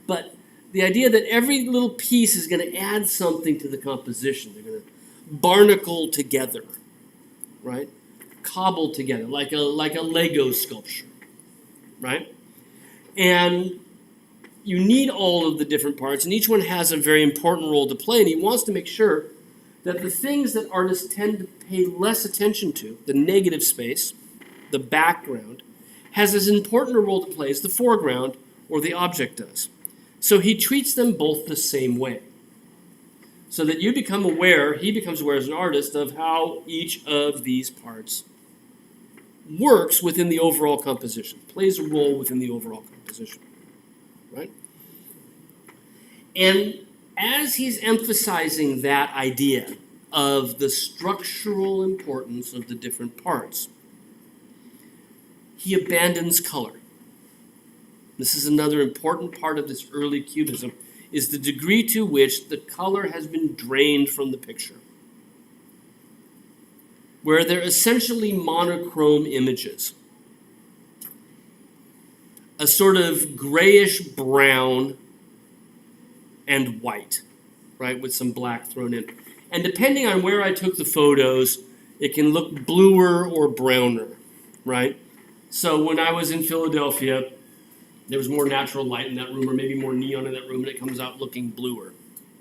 But the idea that every little piece is going to add something to the composition. They're going to barnacle together, right? Cobble together, like a Lego sculpture, right? And you need all of the different parts, and each one has a very important role to play, and he wants to make sure that the things that artists tend to pay less attention to, the negative space, the background, has as important a role to play as the foreground or the object does. So he treats them both the same way. So that you become aware, he becomes aware as an artist, of how each of these parts works within the overall composition, plays a role within the overall composition, right? And as he's emphasizing that idea of the structural importance of the different parts, he abandons color. This is another important part of this early Cubism, is the degree to which the color has been drained from the picture, where they're essentially monochrome images. A sort of grayish brown and white, right, with some black thrown in. And depending on where I took the photos, it can look bluer or browner, right? So when I was in Philadelphia, there was more natural light in that room, or maybe more neon in that room, and it comes out looking bluer,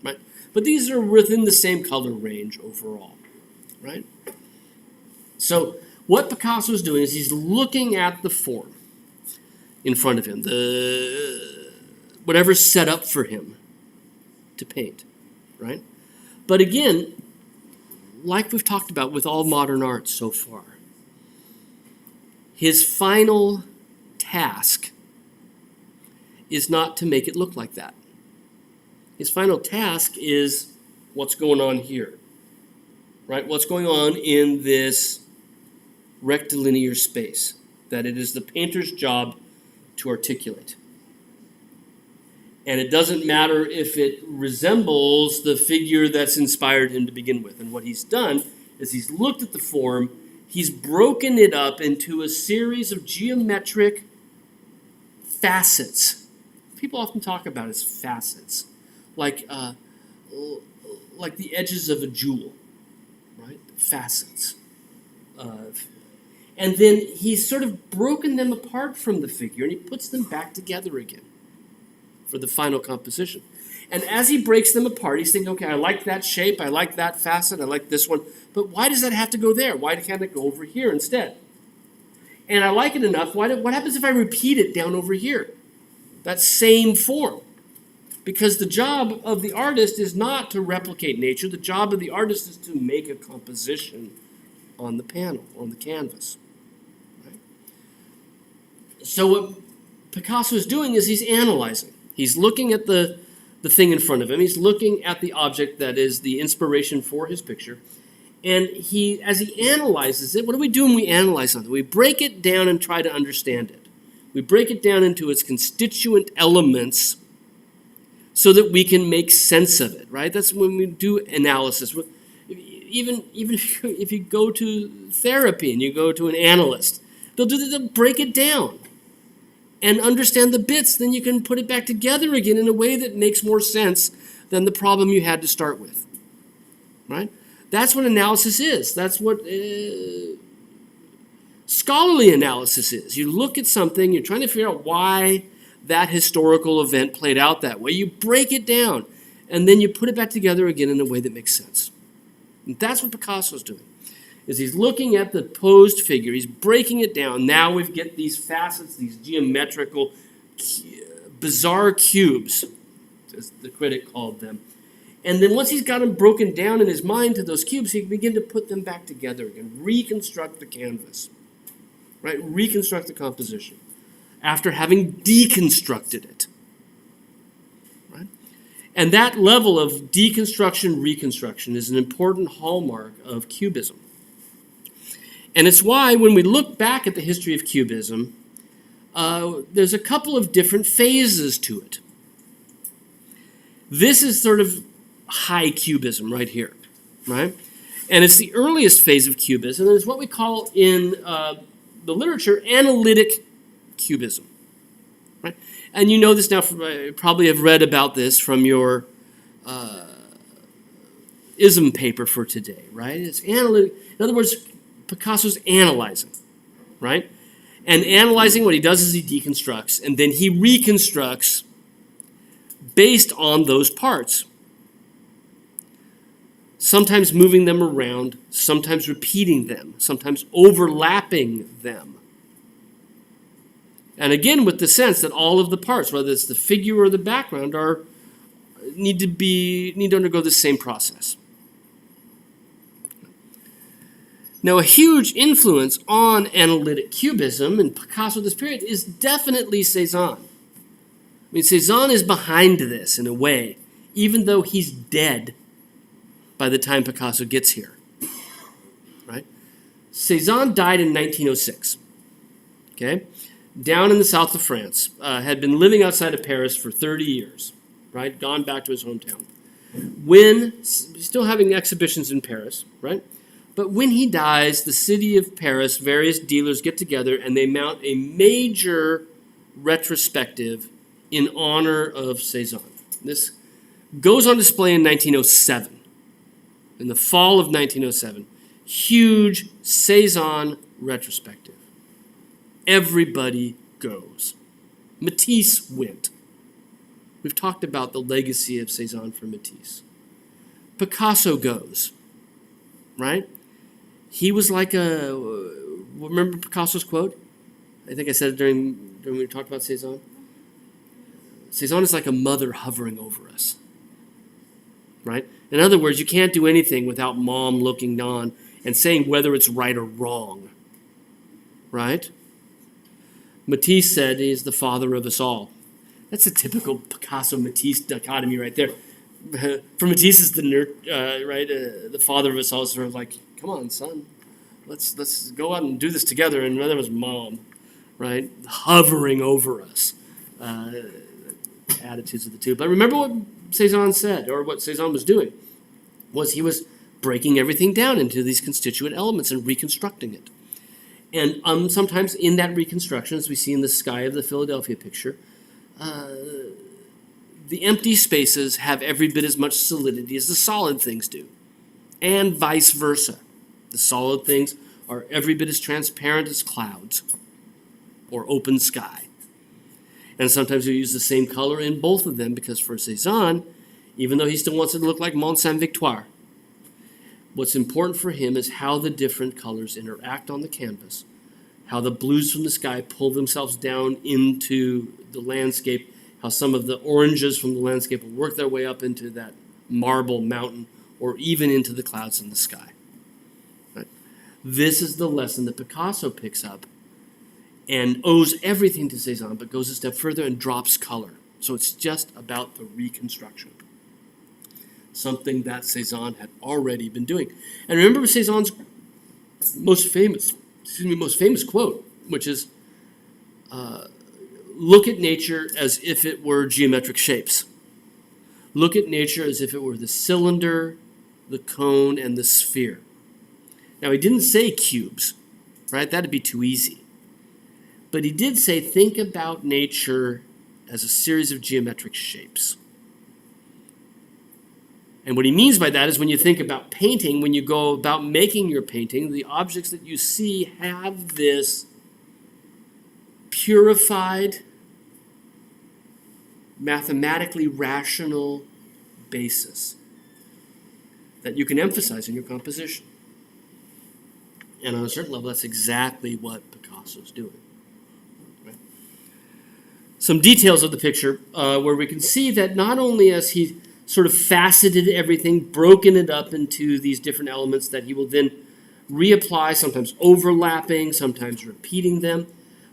right? But these are within the same color range overall, right? So what Picasso is doing is he's looking at the form in front of him, whatever's set up for him to paint, right? But again, like we've talked about with all modern art so far, his final task is not to make it look like that. His final task is what's going on here, right? What's going on in this rectilinear space that it is the painter's job to articulate. And it doesn't matter if it resembles the figure that's inspired him to begin with. And what he's done is he's looked at the form, he's broken it up into a series of geometric facets. People often talk about it as facets, like the edges of a jewel, right? Facets. And then he's sort of broken them apart from the figure, and he puts them back together again for the final composition. And as he breaks them apart, he's thinking, okay, I like that shape, I like that facet, I like this one, but why does that have to go there? Why can't it go over here instead? And I like it enough, what happens if I repeat it down over here? That same form. Because the job of the artist is not to replicate nature, the job of the artist is to make a composition on the panel, on the canvas. Right? So what Picasso is doing is he's analyzing. He's looking at the the thing in front of him. He's looking at the object that is the inspiration for his picture. And as he analyzes it, what do we do when we analyze something? We break it down and try to understand it. We break it down into its constituent elements so that we can make sense of it, right? That's when we do analysis. Even if you go to therapy and you go to an analyst, they'll break it down and understand the bits. Then you can put it back together again in a way that makes more sense than the problem you had to start with, right? That's what analysis is. That's what scholarly analysis is. You look at something, you're trying to figure out why that historical event played out that way. You break it down, and then you put it back together again in a way that makes sense. And that's what Picasso's doing, is he's looking at the posed figure, he's breaking it down. Now we get these facets, these geometrical, bizarre cubes, as the critic called them. And then once he's got them broken down in his mind to those cubes, he can begin to put them back together again, reconstruct the canvas, right? Reconstruct the composition after having deconstructed it, right? And that level of deconstruction, reconstruction is an important hallmark of Cubism. And it's why when we look back at the history of Cubism, there's a couple of different phases to it. This is sort of high Cubism right here, right? And it's the earliest phase of Cubism, and it's what we call in the literature analytic Cubism, right? And you know this now, probably have read about this from your ism paper for today, right? It's analytic. In other words, Picasso's analyzing, right? And analyzing, what he does is he deconstructs, and then he reconstructs based on those parts. Sometimes moving them around, sometimes repeating them, sometimes overlapping them. And again, with the sense that all of the parts, whether it's the figure or the background, need to undergo the same process. Now, a huge influence on analytic Cubism in Picasso this period is definitely Cézanne. I mean, Cézanne is behind this in a way, even though he's dead by the time Picasso gets here, right? Cézanne died in 1906, okay? Down in the south of France, had been living outside of Paris for 30 years, right? Gone back to his hometown. Still having exhibitions in Paris, right? But when he dies, the city of Paris, various dealers get together and they mount a major retrospective in honor of Cézanne. This goes on display in 1907. In the fall of 1907, huge Cézanne retrospective. Everybody goes. Matisse went. We've talked about the legacy of Cézanne for Matisse. Picasso goes, right? He was like remember Picasso's quote? I think I said it during when we talked about Cézanne. Cézanne is like a mother hovering over us, right? In other words, you can't do anything without mom looking on and saying whether it's right or wrong, right? Matisse said he is the father of us all. That's a typical Picasso-Matisse dichotomy right there. For Matisse, is the nerd, right? The father of us all is sort of like, come on, son, let's go out and do this together. And the other was mom, right, hovering over us. Attitudes of the two. But remember what Cézanne said, or what Cézanne was doing, was he was breaking everything down into these constituent elements and reconstructing it. And sometimes in that reconstruction, as we see in the sky of the Philadelphia picture, the empty spaces have every bit as much solidity as the solid things do, and vice versa. The solid things are every bit as transparent as clouds or open sky. And sometimes we use the same color in both of them because for Cézanne, even though he still wants it to look like Mont Saint-Victoire, what's important for him is how the different colors interact on the canvas, how the blues from the sky pull themselves down into the landscape, how some of the oranges from the landscape will work their way up into that marble mountain or even into the clouds in the sky. Right? This is the lesson that Picasso picks up and owes everything to Cézanne, but goes a step further and drops color. So it's just about the reconstruction, something that Cezanne had already been doing. And remember Cezanne's most famous quote, which is, look at nature as if it were geometric shapes. Look at nature as if it were the cylinder, the cone, and the sphere. Now, he didn't say cubes, right? That'd be too easy. But he did say, think about nature as a series of geometric shapes. And what he means by that is when you think about painting, when you go about making your painting, the objects that you see have this purified, mathematically rational basis that you can emphasize in your composition. And on a certain level, that's exactly what Picasso's doing. Right? Some details of the picture where we can see that not only has he sort of faceted everything, broken it up into these different elements that he will then reapply, sometimes overlapping, sometimes repeating them.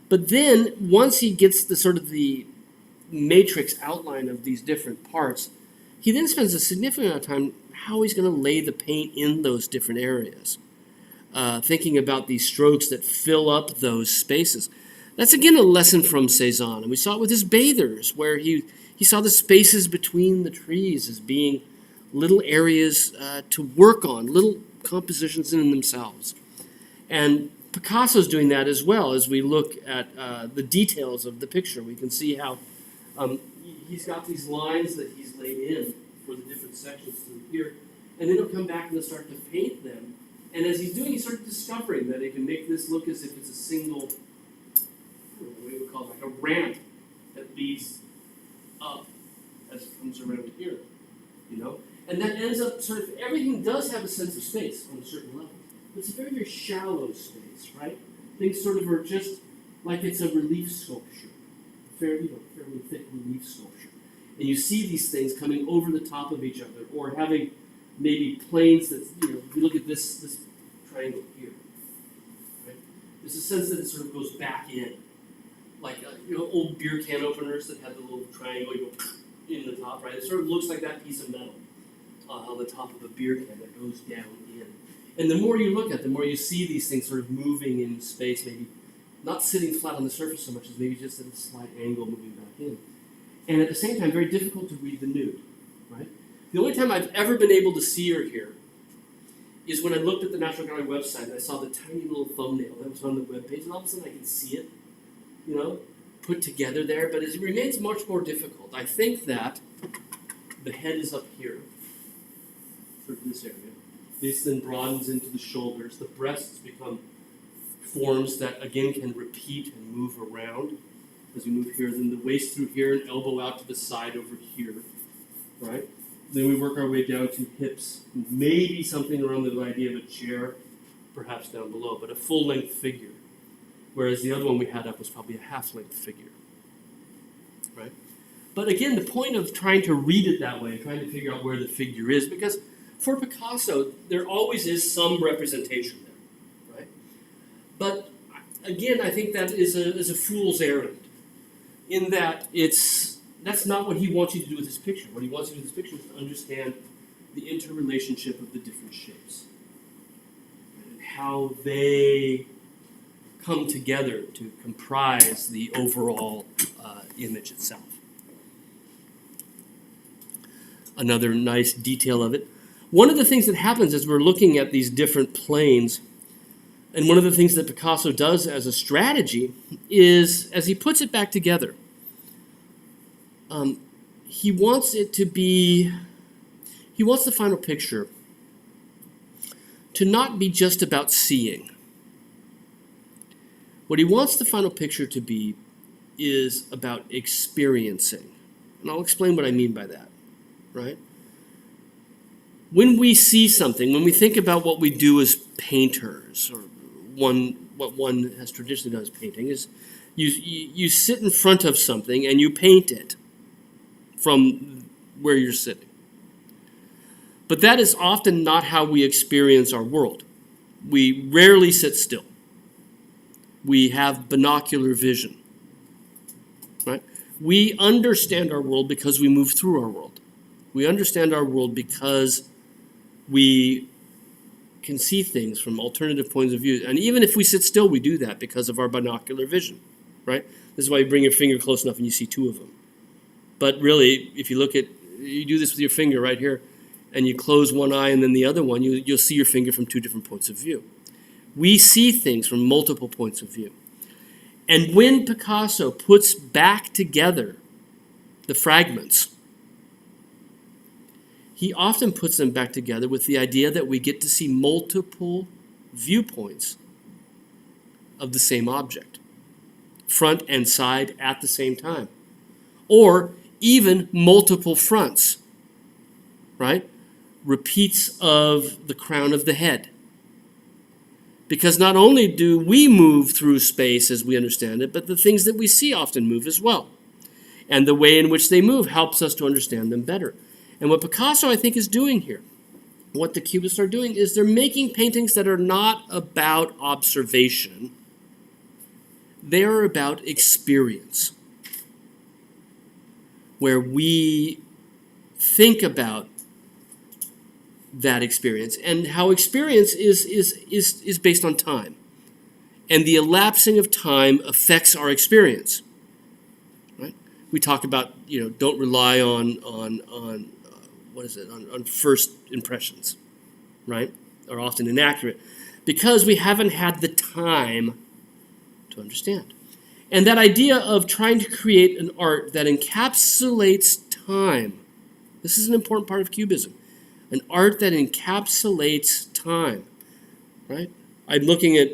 But then, once he gets the sort of the matrix outline of these different parts, he then spends a significant amount of time how he's going to lay the paint in those different areas, thinking about these strokes that fill up those spaces. That's, again, a lesson from Cezanne. And we saw it with his bathers, where he saw the spaces between the trees as being little areas to work on, little compositions in themselves. And Picasso's doing that as well. As we look at the details of the picture, we can see how he's got these lines that he's laid in for the different sections through here, and then he'll come back and he'll start to paint them. And as he's doing, he's sort of discovering that he can make this look as if it's a single, I don't know what we would call it, like a ramp that leads up as it comes around here, you know? And that ends up sort of, everything does have a sense of space on a certain level. But it's a very, very shallow space, right? Things sort of are just like it's a relief sculpture, fairly thick relief sculpture. And you see these things coming over the top of each other, or having maybe planes that, if you look at this triangle here, right? There's a sense that it sort of goes back in. Like, old beer can openers that have the little triangle you go in the top, right? It sort of looks like that piece of metal on the top of a beer can that goes down in. And the more you look at it, the more you see these things sort of moving in space, maybe not sitting flat on the surface so much as maybe just at a slight angle moving back in. And at the same time, very difficult to read the nude, right? The only time I've ever been able to see her here is when I looked at the National Gallery website and I saw the tiny little thumbnail that was on the webpage, and all of a sudden I could see it, put together there, but it remains much more difficult. I think that the head is up here, sort of this area. This then broadens into the shoulders. The breasts become forms that, again, can repeat and move around as we move here. Then the waist through here and elbow out to the side over here, right? Then we work our way down to hips, maybe something around the idea of a chair, perhaps down below, but a full-length figure. Whereas the other one we had up was probably a half-length figure, right? But again, the point of trying to read it that way, trying to figure out where the figure is, because for Picasso, there always is some representation there, right? But again, I think that is a fool's errand, in that that's not what he wants you to do with this picture. What he wants you to do with this picture is to understand the interrelationship of the different shapes and how they come together to comprise the overall image itself. Another nice detail of it. One of the things that happens as we're looking at these different planes, and one of the things that Picasso does as a strategy is, as he puts it back together, he wants the final picture to not be just about seeing. What he wants the final picture to be is about experiencing. And I'll explain what I mean by that, right? When we see something, when we think about what we do as painters, or what one has traditionally done as painting, is you sit in front of something and you paint it from where you're sitting. But that is often not how we experience our world. We rarely sit still. We have binocular vision, right? We understand our world because we move through our world. We understand our world because we can see things from alternative points of view. And even if we sit still, we do that because of our binocular vision, right? This is why you bring your finger close enough and you see two of them. But really, if you you do this with your finger right here, and you close one eye and then the other one, you'll see your finger from two different points of view. We see things from multiple points of view. And when Picasso puts back together the fragments, he often puts them back together with the idea that we get to see multiple viewpoints of the same object, front and side at the same time, or even multiple fronts, right? Repeats of the crown of the head. Because not only do we move through space as we understand it, but the things that we see often move as well. And the way in which they move helps us to understand them better. And what Picasso, I think, is doing here, what the Cubists are doing, is they're making paintings that are not about observation. They are about experience, where we think about that experience and how experience is based on time. And the elapsing of time affects our experience. Right? We talk about, don't rely on first impressions, right? Are often inaccurate because we haven't had the time to understand. And that idea of trying to create an art that encapsulates time, this is an important part of Cubism, an art that encapsulates time, right? I'm looking at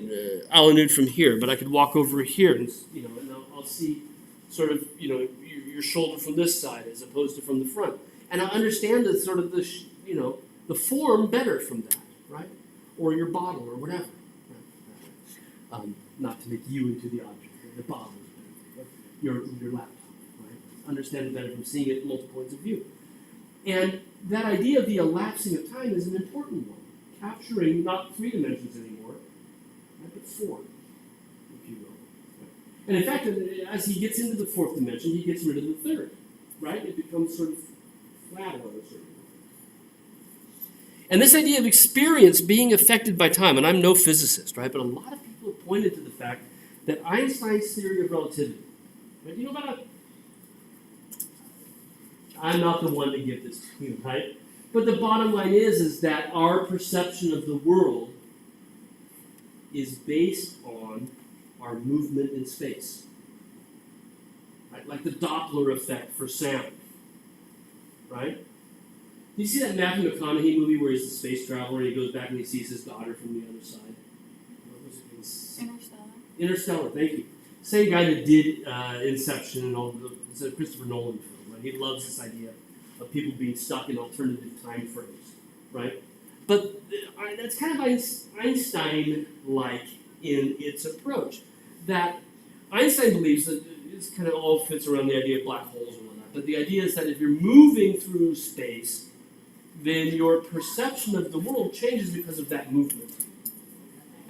Al-Anud from here, but I could walk over here and I'll see sort of your shoulder from this side as opposed to from the front, and I understand the sort of the form better from that, right? Or your bottle or whatever. Right? Not to make you into the object, the bottle, your laptop, right? Understand it better from seeing it multiple points of view. And that idea of the elapsing of time is an important one, capturing not 3 dimensions anymore, right, but 4, if you will. Right? And in fact, as he gets into the 4th dimension, he gets rid of the 3rd, right? It becomes sort of flat on a certain way. And this idea of experience being affected by time, and I'm no physicist, right, but a lot of people have pointed to the fact that Einstein's theory of relativity, right? You know about I'm not the one to give this to you, right? But the bottom line is that our perception of the world is based on our movement in space. Right? Like the Doppler effect for sound. Right? Did you see that Matthew McConaughey movie where he's a space traveler and he goes back and he sees his daughter from the other side? Interstellar. Interstellar, thank you. Same guy that did Inception and all it's a Christopher Nolan film. He loves this idea of people being stuck in alternative time frames, right? But that's kind of Einstein-like in its approach. That Einstein believes that it kind of all fits around the idea of black holes and whatnot. But the idea is that if you're moving through space, then your perception of the world changes because of that movement.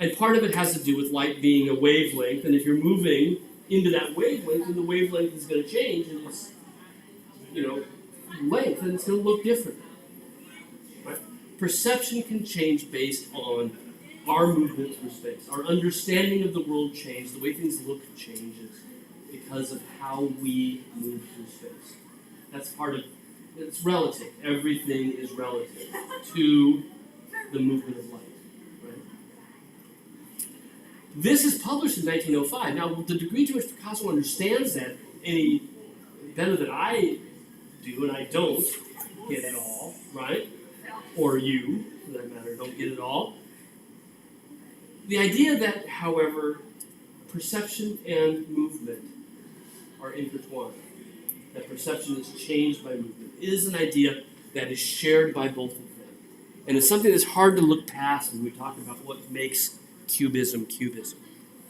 And part of it has to do with light being a wavelength, and if you're moving into that wavelength, then the wavelength is going to change, and it's length, and it's going to look different. Right? Perception can change based on our movement through space. Our understanding of the world changes. The way things look changes because of how we move through space. That's part of it's relative. Everything is relative to the movement of light. Right? This is published in 1905. Now, the degree to which Picasso understands that any better than I do, and I don't get it all, right? Or you, for that matter, don't get it all. The idea that, however, perception and movement are intertwined, that perception is changed by movement, is an idea that is shared by both of them. And it's something that's hard to look past when we talk about what makes Cubism,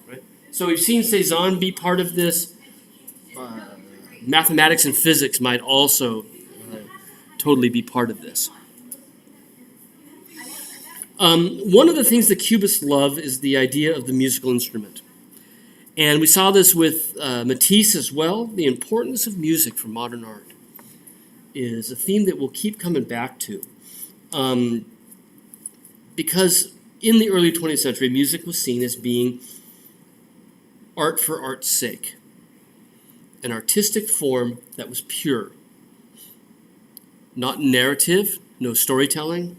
right? So we've seen Cezanne be part of this. Mathematics and physics might also totally be part of this. One of the things that Cubists love is the idea of the musical instrument. And we saw this with Matisse as well. The importance of music for modern art is a theme that we'll keep coming back to. Because in the early 20th century, music was seen as being art for art's sake, an artistic form that was pure, not narrative, no storytelling,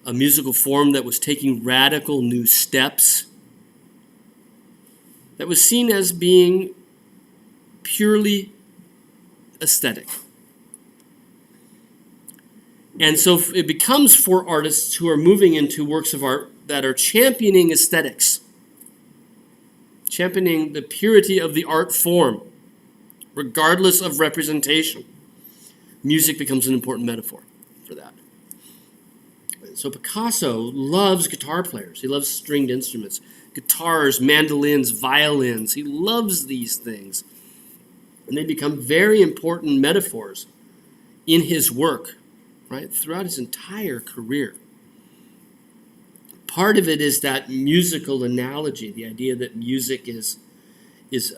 a musical form that was taking radical new steps, that was seen as being purely aesthetic. And so it becomes for artists who are moving into works of art that are championing aesthetics, championing the purity of the art form, regardless of representation. Music becomes an important metaphor for that. So Picasso loves guitar players. He loves stringed instruments, guitars, mandolins, violins. He loves these things. And they become very important metaphors in his work, right, throughout his entire career. Part of it is that musical analogy, the idea that music is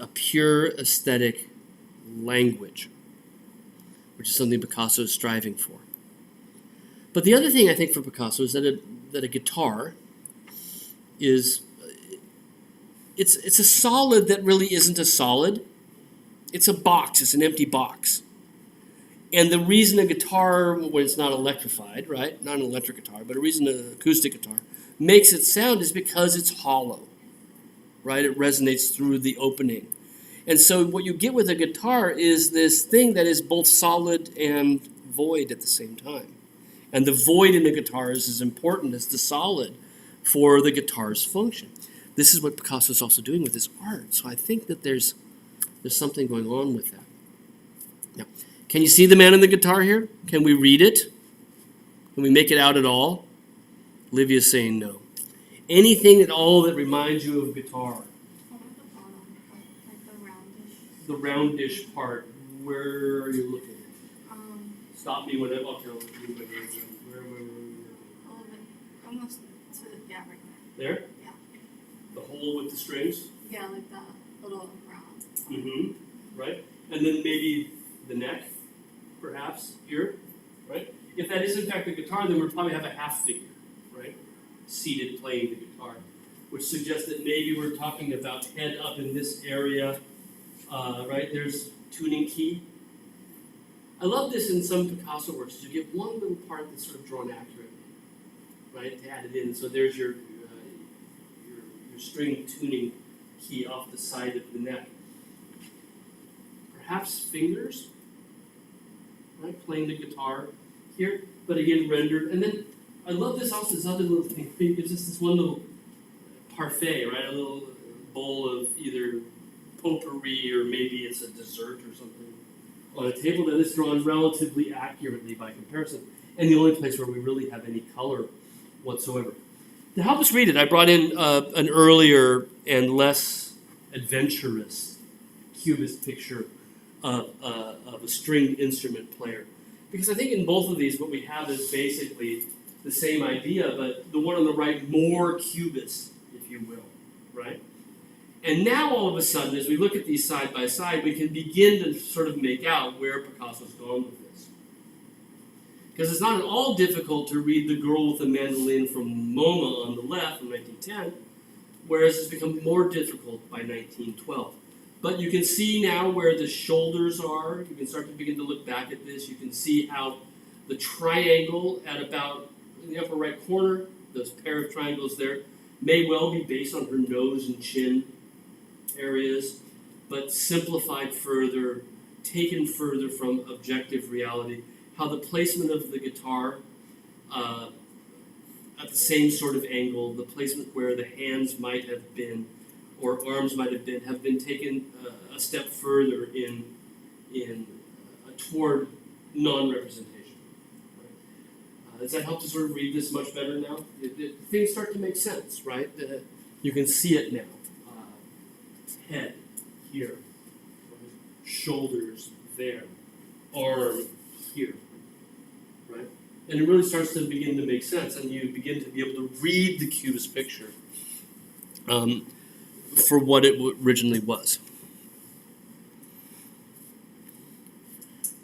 a pure aesthetic language, which is something Picasso is striving for. But the other thing I think for Picasso is that a guitar is it's a solid that really isn't a solid. It's a box. It's an empty box. And the reason a guitar, when it's not electrified, right, not an electric guitar, but a reason an acoustic guitar makes it sound is because it's hollow, right? It resonates through the opening. And so what you get with a guitar is this thing that is both solid and void at the same time. And the void in the guitar is as important as the solid for the guitar's function. This is what Picasso is also doing with his art. So I think that there's something going on with that. Now, can you see the man on the guitar here? Can we read it? Can we make it out at all? Livia's saying no. Anything at all that reminds you of guitar? The roundish part. Where are you looking? Stop me when I... Okay, where? Almost to the, right there. There? Yeah. The hole with the strings? Yeah, like that little round. Mm-hmm. Right? And then maybe the neck, perhaps, here, right? If that is in fact the guitar, then we'd probably have a half figure, right? Seated playing the guitar, which suggests that maybe we're talking about head up in this area, right? There's tuning key. I love this in some Picasso works. You get one little part that's sort of drawn accurately, right? To add it in. So there's your string tuning key off the side of the neck. Perhaps fingers, right? Playing the guitar here, but again rendered. And then I love this also, this other little thing. It gives us this one little parfait, right? A little bowl of either potpourri or maybe it's a dessert or something on a table that is drawn relatively accurately by comparison, and the only place where we really have any color whatsoever. To help us read it, I brought in an earlier and less adventurous Cubist picture of a stringed instrument player. Because I think in both of these what we have is basically the same idea, but the one on the right more Cubist, if you will, right? And now all of a sudden, as we look at these side by side, we can begin to sort of make out where Picasso's gone with this. Because it's not at all difficult to read The Girl with the Mandolin from MoMA on the left from 1910, whereas it's become more difficult by 1912. But you can see now where the shoulders are. You can start to begin to look back at this. You can see how the triangle at about in the upper right corner, those pair of triangles there, may well be based on her nose and chin areas, but simplified further, taken further from objective reality. How the placement of the guitar at the same sort of angle, the placement where the hands might have been or arms might have been taken a step further in toward non-representation. Does that help to sort of read this much better now? Things start to make sense, right? You can see it now. Head here, shoulders there, arm here, right? And it really starts to begin to make sense, and you begin to be able to read the Cubist picture for what it originally was.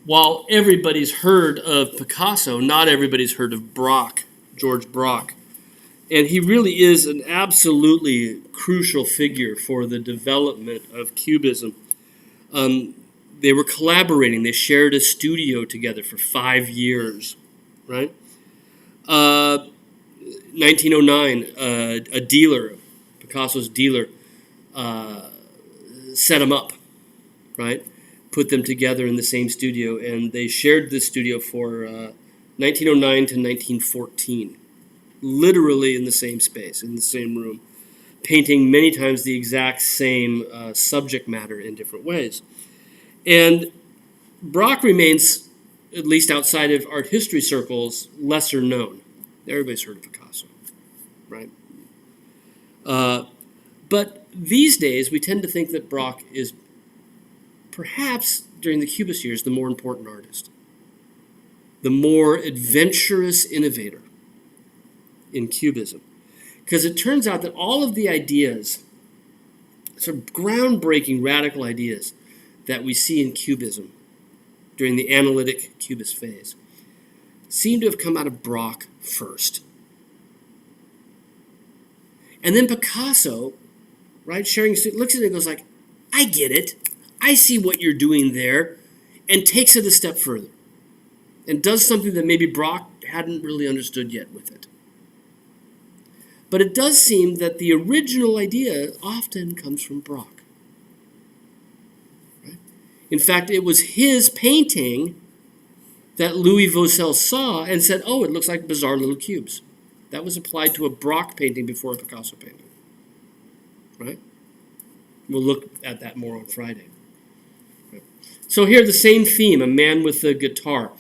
While everybody's heard of Picasso, not everybody's heard of Braque, George Braque. And he really is an absolutely crucial figure for the development of Cubism. They were collaborating. They shared a studio together for 5 years, right? 1909, a dealer, Picasso's dealer, set them up, right? Put them together in the same studio, and they shared this studio for 1909 to 1914, literally in the same space, in the same room, painting many times the exact same subject matter in different ways. And Braque remains, at least outside of art history circles, lesser known. Everybody's heard of Picasso, right? But these days, we tend to think that Braque is perhaps, during the Cubist years, the more important artist, the more adventurous innovator in Cubism. Because it turns out that all of the ideas, sort of groundbreaking, radical ideas that we see in Cubism during the analytic Cubist phase, seem to have come out of Braque first. And then Picasso, right, looks at it and goes like, I get it. I see what you're doing there, and takes it a step further and does something that maybe Braque hadn't really understood yet with it. But it does seem that the original idea often comes from Braque. Right? In fact, it was his painting that Louis Vaucel saw and said, oh, it looks like bizarre little cubes. That was applied to a Braque painting before a Picasso painting. Right? We'll look at that more on Friday. Right. So here, the same theme, a man with a guitar.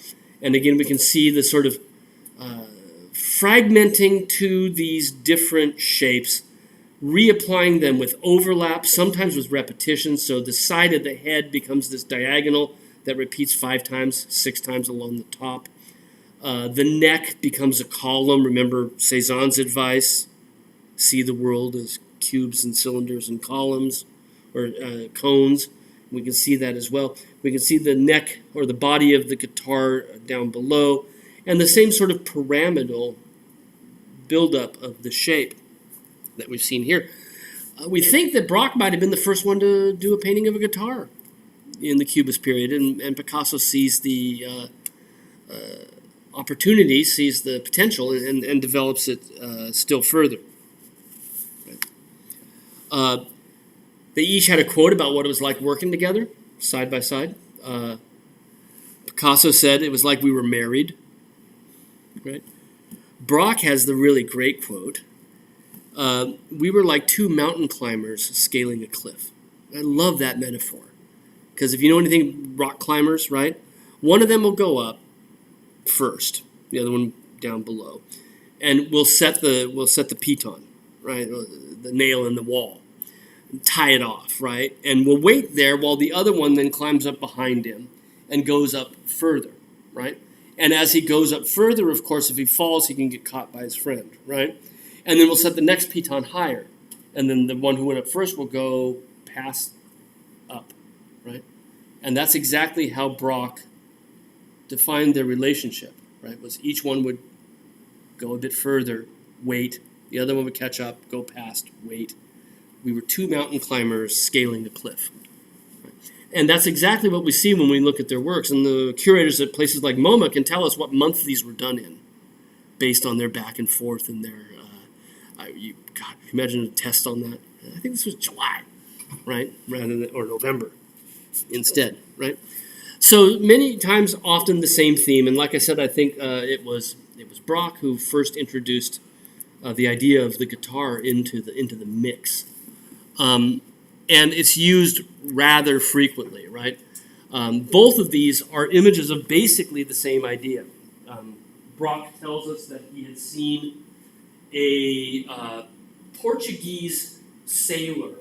And again, we can see the sort of fragmenting to these different shapes, reapplying them with overlap, sometimes with repetition. So the side of the head becomes this diagonal that repeats 5 times, 6 times along the top. The neck becomes a column. Remember Cézanne's advice, see the world as cubes and cylinders and columns, or cones. We can see that as well. We can see the neck or the body of the guitar down below, and the same sort of pyramidal buildup of the shape that we've seen here. We think that Braque might have been the first one to do a painting of a guitar in the Cubist period, and Picasso sees the opportunity, sees the potential, and develops it still further. They each had a quote about what it was like working together, side by side. Picasso said it was like we were married. Right? Braque has the really great quote. We were like 2 mountain climbers scaling a cliff. I love that metaphor. Because if you know anything rock climbers, right? One of them will go up first, the other one down below. And we'll set the piton, right? The nail in the wall. Tie it off, right? And we'll wait there while the other one then climbs up behind him and goes up further, right? And as he goes up further, of course, if he falls, he can get caught by his friend, right? And then we'll set the next piton higher. And then the one who went up first will go past up, right? And that's exactly how Braque defined their relationship, right? Was each one would go a bit further, wait. The other one would catch up, go past, wait. We were 2 mountain climbers scaling a cliff. And that's exactly what we see when we look at their works. And the curators at places like MoMA can tell us what month these were done in, based on their back and forth and their, God, imagine a test on that. I think this was July, right? Or November instead, right? So many times, often the same theme. And like I said, I think it was Braque who first introduced the idea of the guitar into the mix. And it's used rather frequently, right? Both of these are images of basically the same idea. Braque tells us that he had seen a Portuguese sailor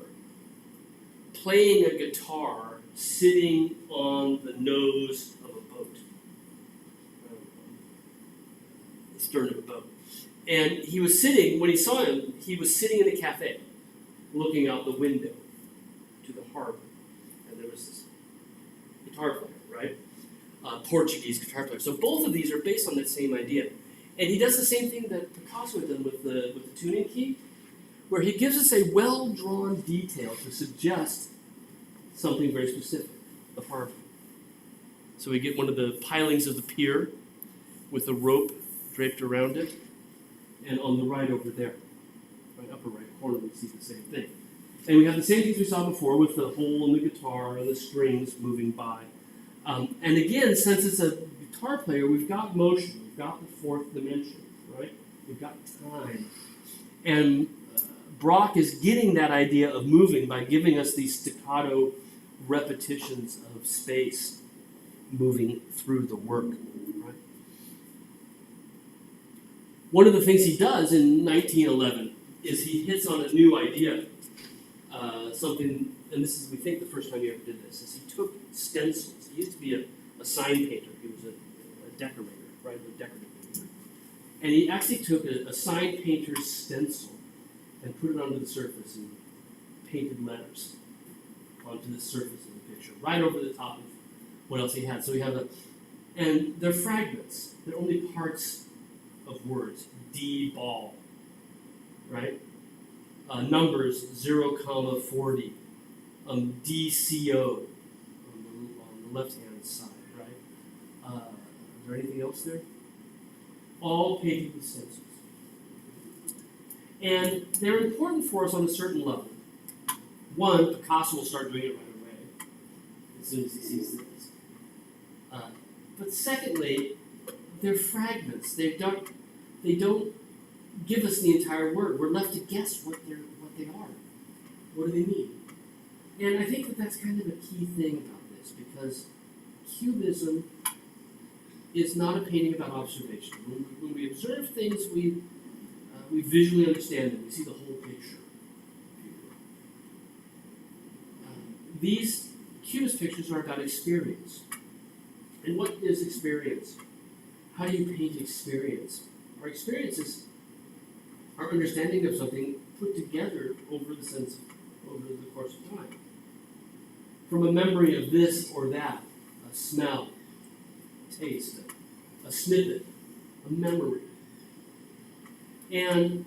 playing a guitar sitting on the nose of a boat, the stern of a boat. And he was sitting, when he saw him, he was sitting in a cafe looking out the window to the harbor, and there was this guitar player, right? Portuguese guitar player. So both of these are based on that same idea. And he does the same thing that Picasso had done with the tuning key, where he gives us a well-drawn detail to suggest something very specific, the harbor. So we get one of the pilings of the pier with a rope draped around it, and on the right over there, right upper right corner, we see the same thing. And we have the same things we saw before with the hole in the guitar and the strings moving by. And again, since it's a guitar player, we've got motion, we've got the fourth dimension, right? We've got time. And Brock is getting that idea of moving by giving us these staccato repetitions of space moving through the work. Right? One of the things he does in 1911 is he hits on a new idea, something, and this is, we think, the first time he ever did this, is he took stencils. He used to be a sign painter. He was a decorator, right, a decorative painter. And he actually took a sign painter's stencil and put it onto the surface and painted letters onto the surface of the picture, right over the top of what else he had. So we have and they're fragments. They're only parts of words. D ball, right? Numbers 0,40. DCO on the left-hand side, right? Is there anything else there? All painted with stencils. And they're important for us on a certain level. One, Picasso will start doing it right away as soon as he sees this. But secondly, they're fragments. They don't give us the entire word. We're left to guess what they are. What do they mean? And I think that that's kind of a key thing about this, because Cubism is not a painting about observation. When we observe things, we visually understand them. We see the whole picture. These Cubist pictures are about experience. And what is experience? How do you paint experience? Our experience is our understanding of something put together over the course of time. From a memory of this or that, a smell, a taste, a snippet, a memory. And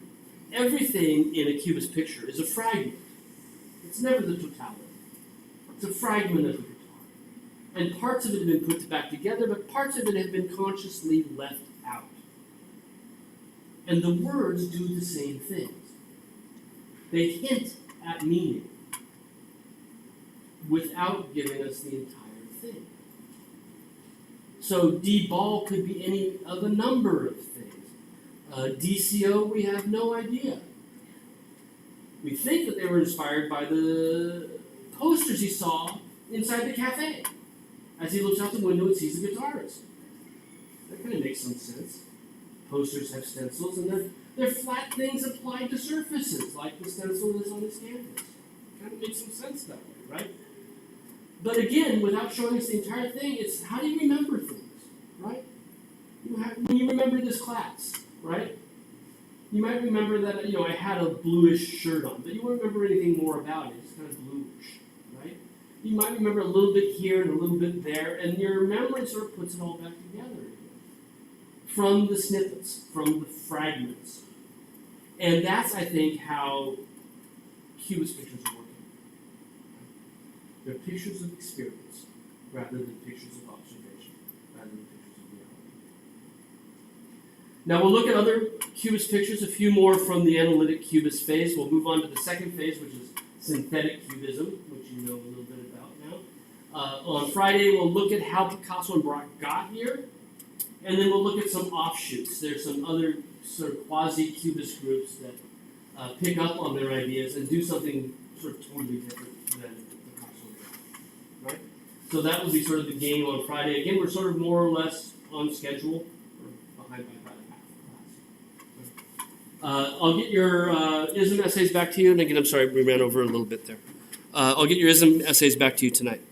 everything in a Cubist picture is a fragment. It's never the totality. It's a fragment of the guitar. And parts of it have been put back together, but parts of it have been consciously left out. And the words do the same things. They hint at meaning without giving us the entire thing. So D-ball could be any of a number of things. DCO, we have no idea. We think that they were inspired by the posters he saw inside the cafe as he looks out the window and sees the guitarist. That kind of makes some sense. Posters have stencils, and they're flat things applied to surfaces, like the stencil is on this canvas. Kind of makes some sense that way, right? But again, without showing us the entire thing, it's how do you remember things, right? When you remember this class, right? You might remember that I had a bluish shirt on, but you won't remember anything more about it. It's kind of bluish, right? You might remember a little bit here and a little bit there, and your memory sort of puts it all back together from the snippets, from the fragments. And that's, I think, how Cubist pictures are working. They're pictures of experience rather than pictures of observation, rather than pictures of reality. Now we'll look at other Cubist pictures, a few more from the analytic Cubist phase. We'll move on to the second phase, which is synthetic Cubism, which you know a little bit about now. On Friday, we'll look at how Picasso and Brock got here, and then we'll look at some offshoots. There's some other sort of quasi-Cubist groups that pick up on their ideas and do something sort of totally different than Picasso did. Right? So that will be sort of the game on Friday. Again, we're sort of more or less on schedule. We're behind by about half the class. I'll get your ISM essays back to you. And again, I'm sorry, we ran over a little bit there. I'll get your ISM essays back to you tonight.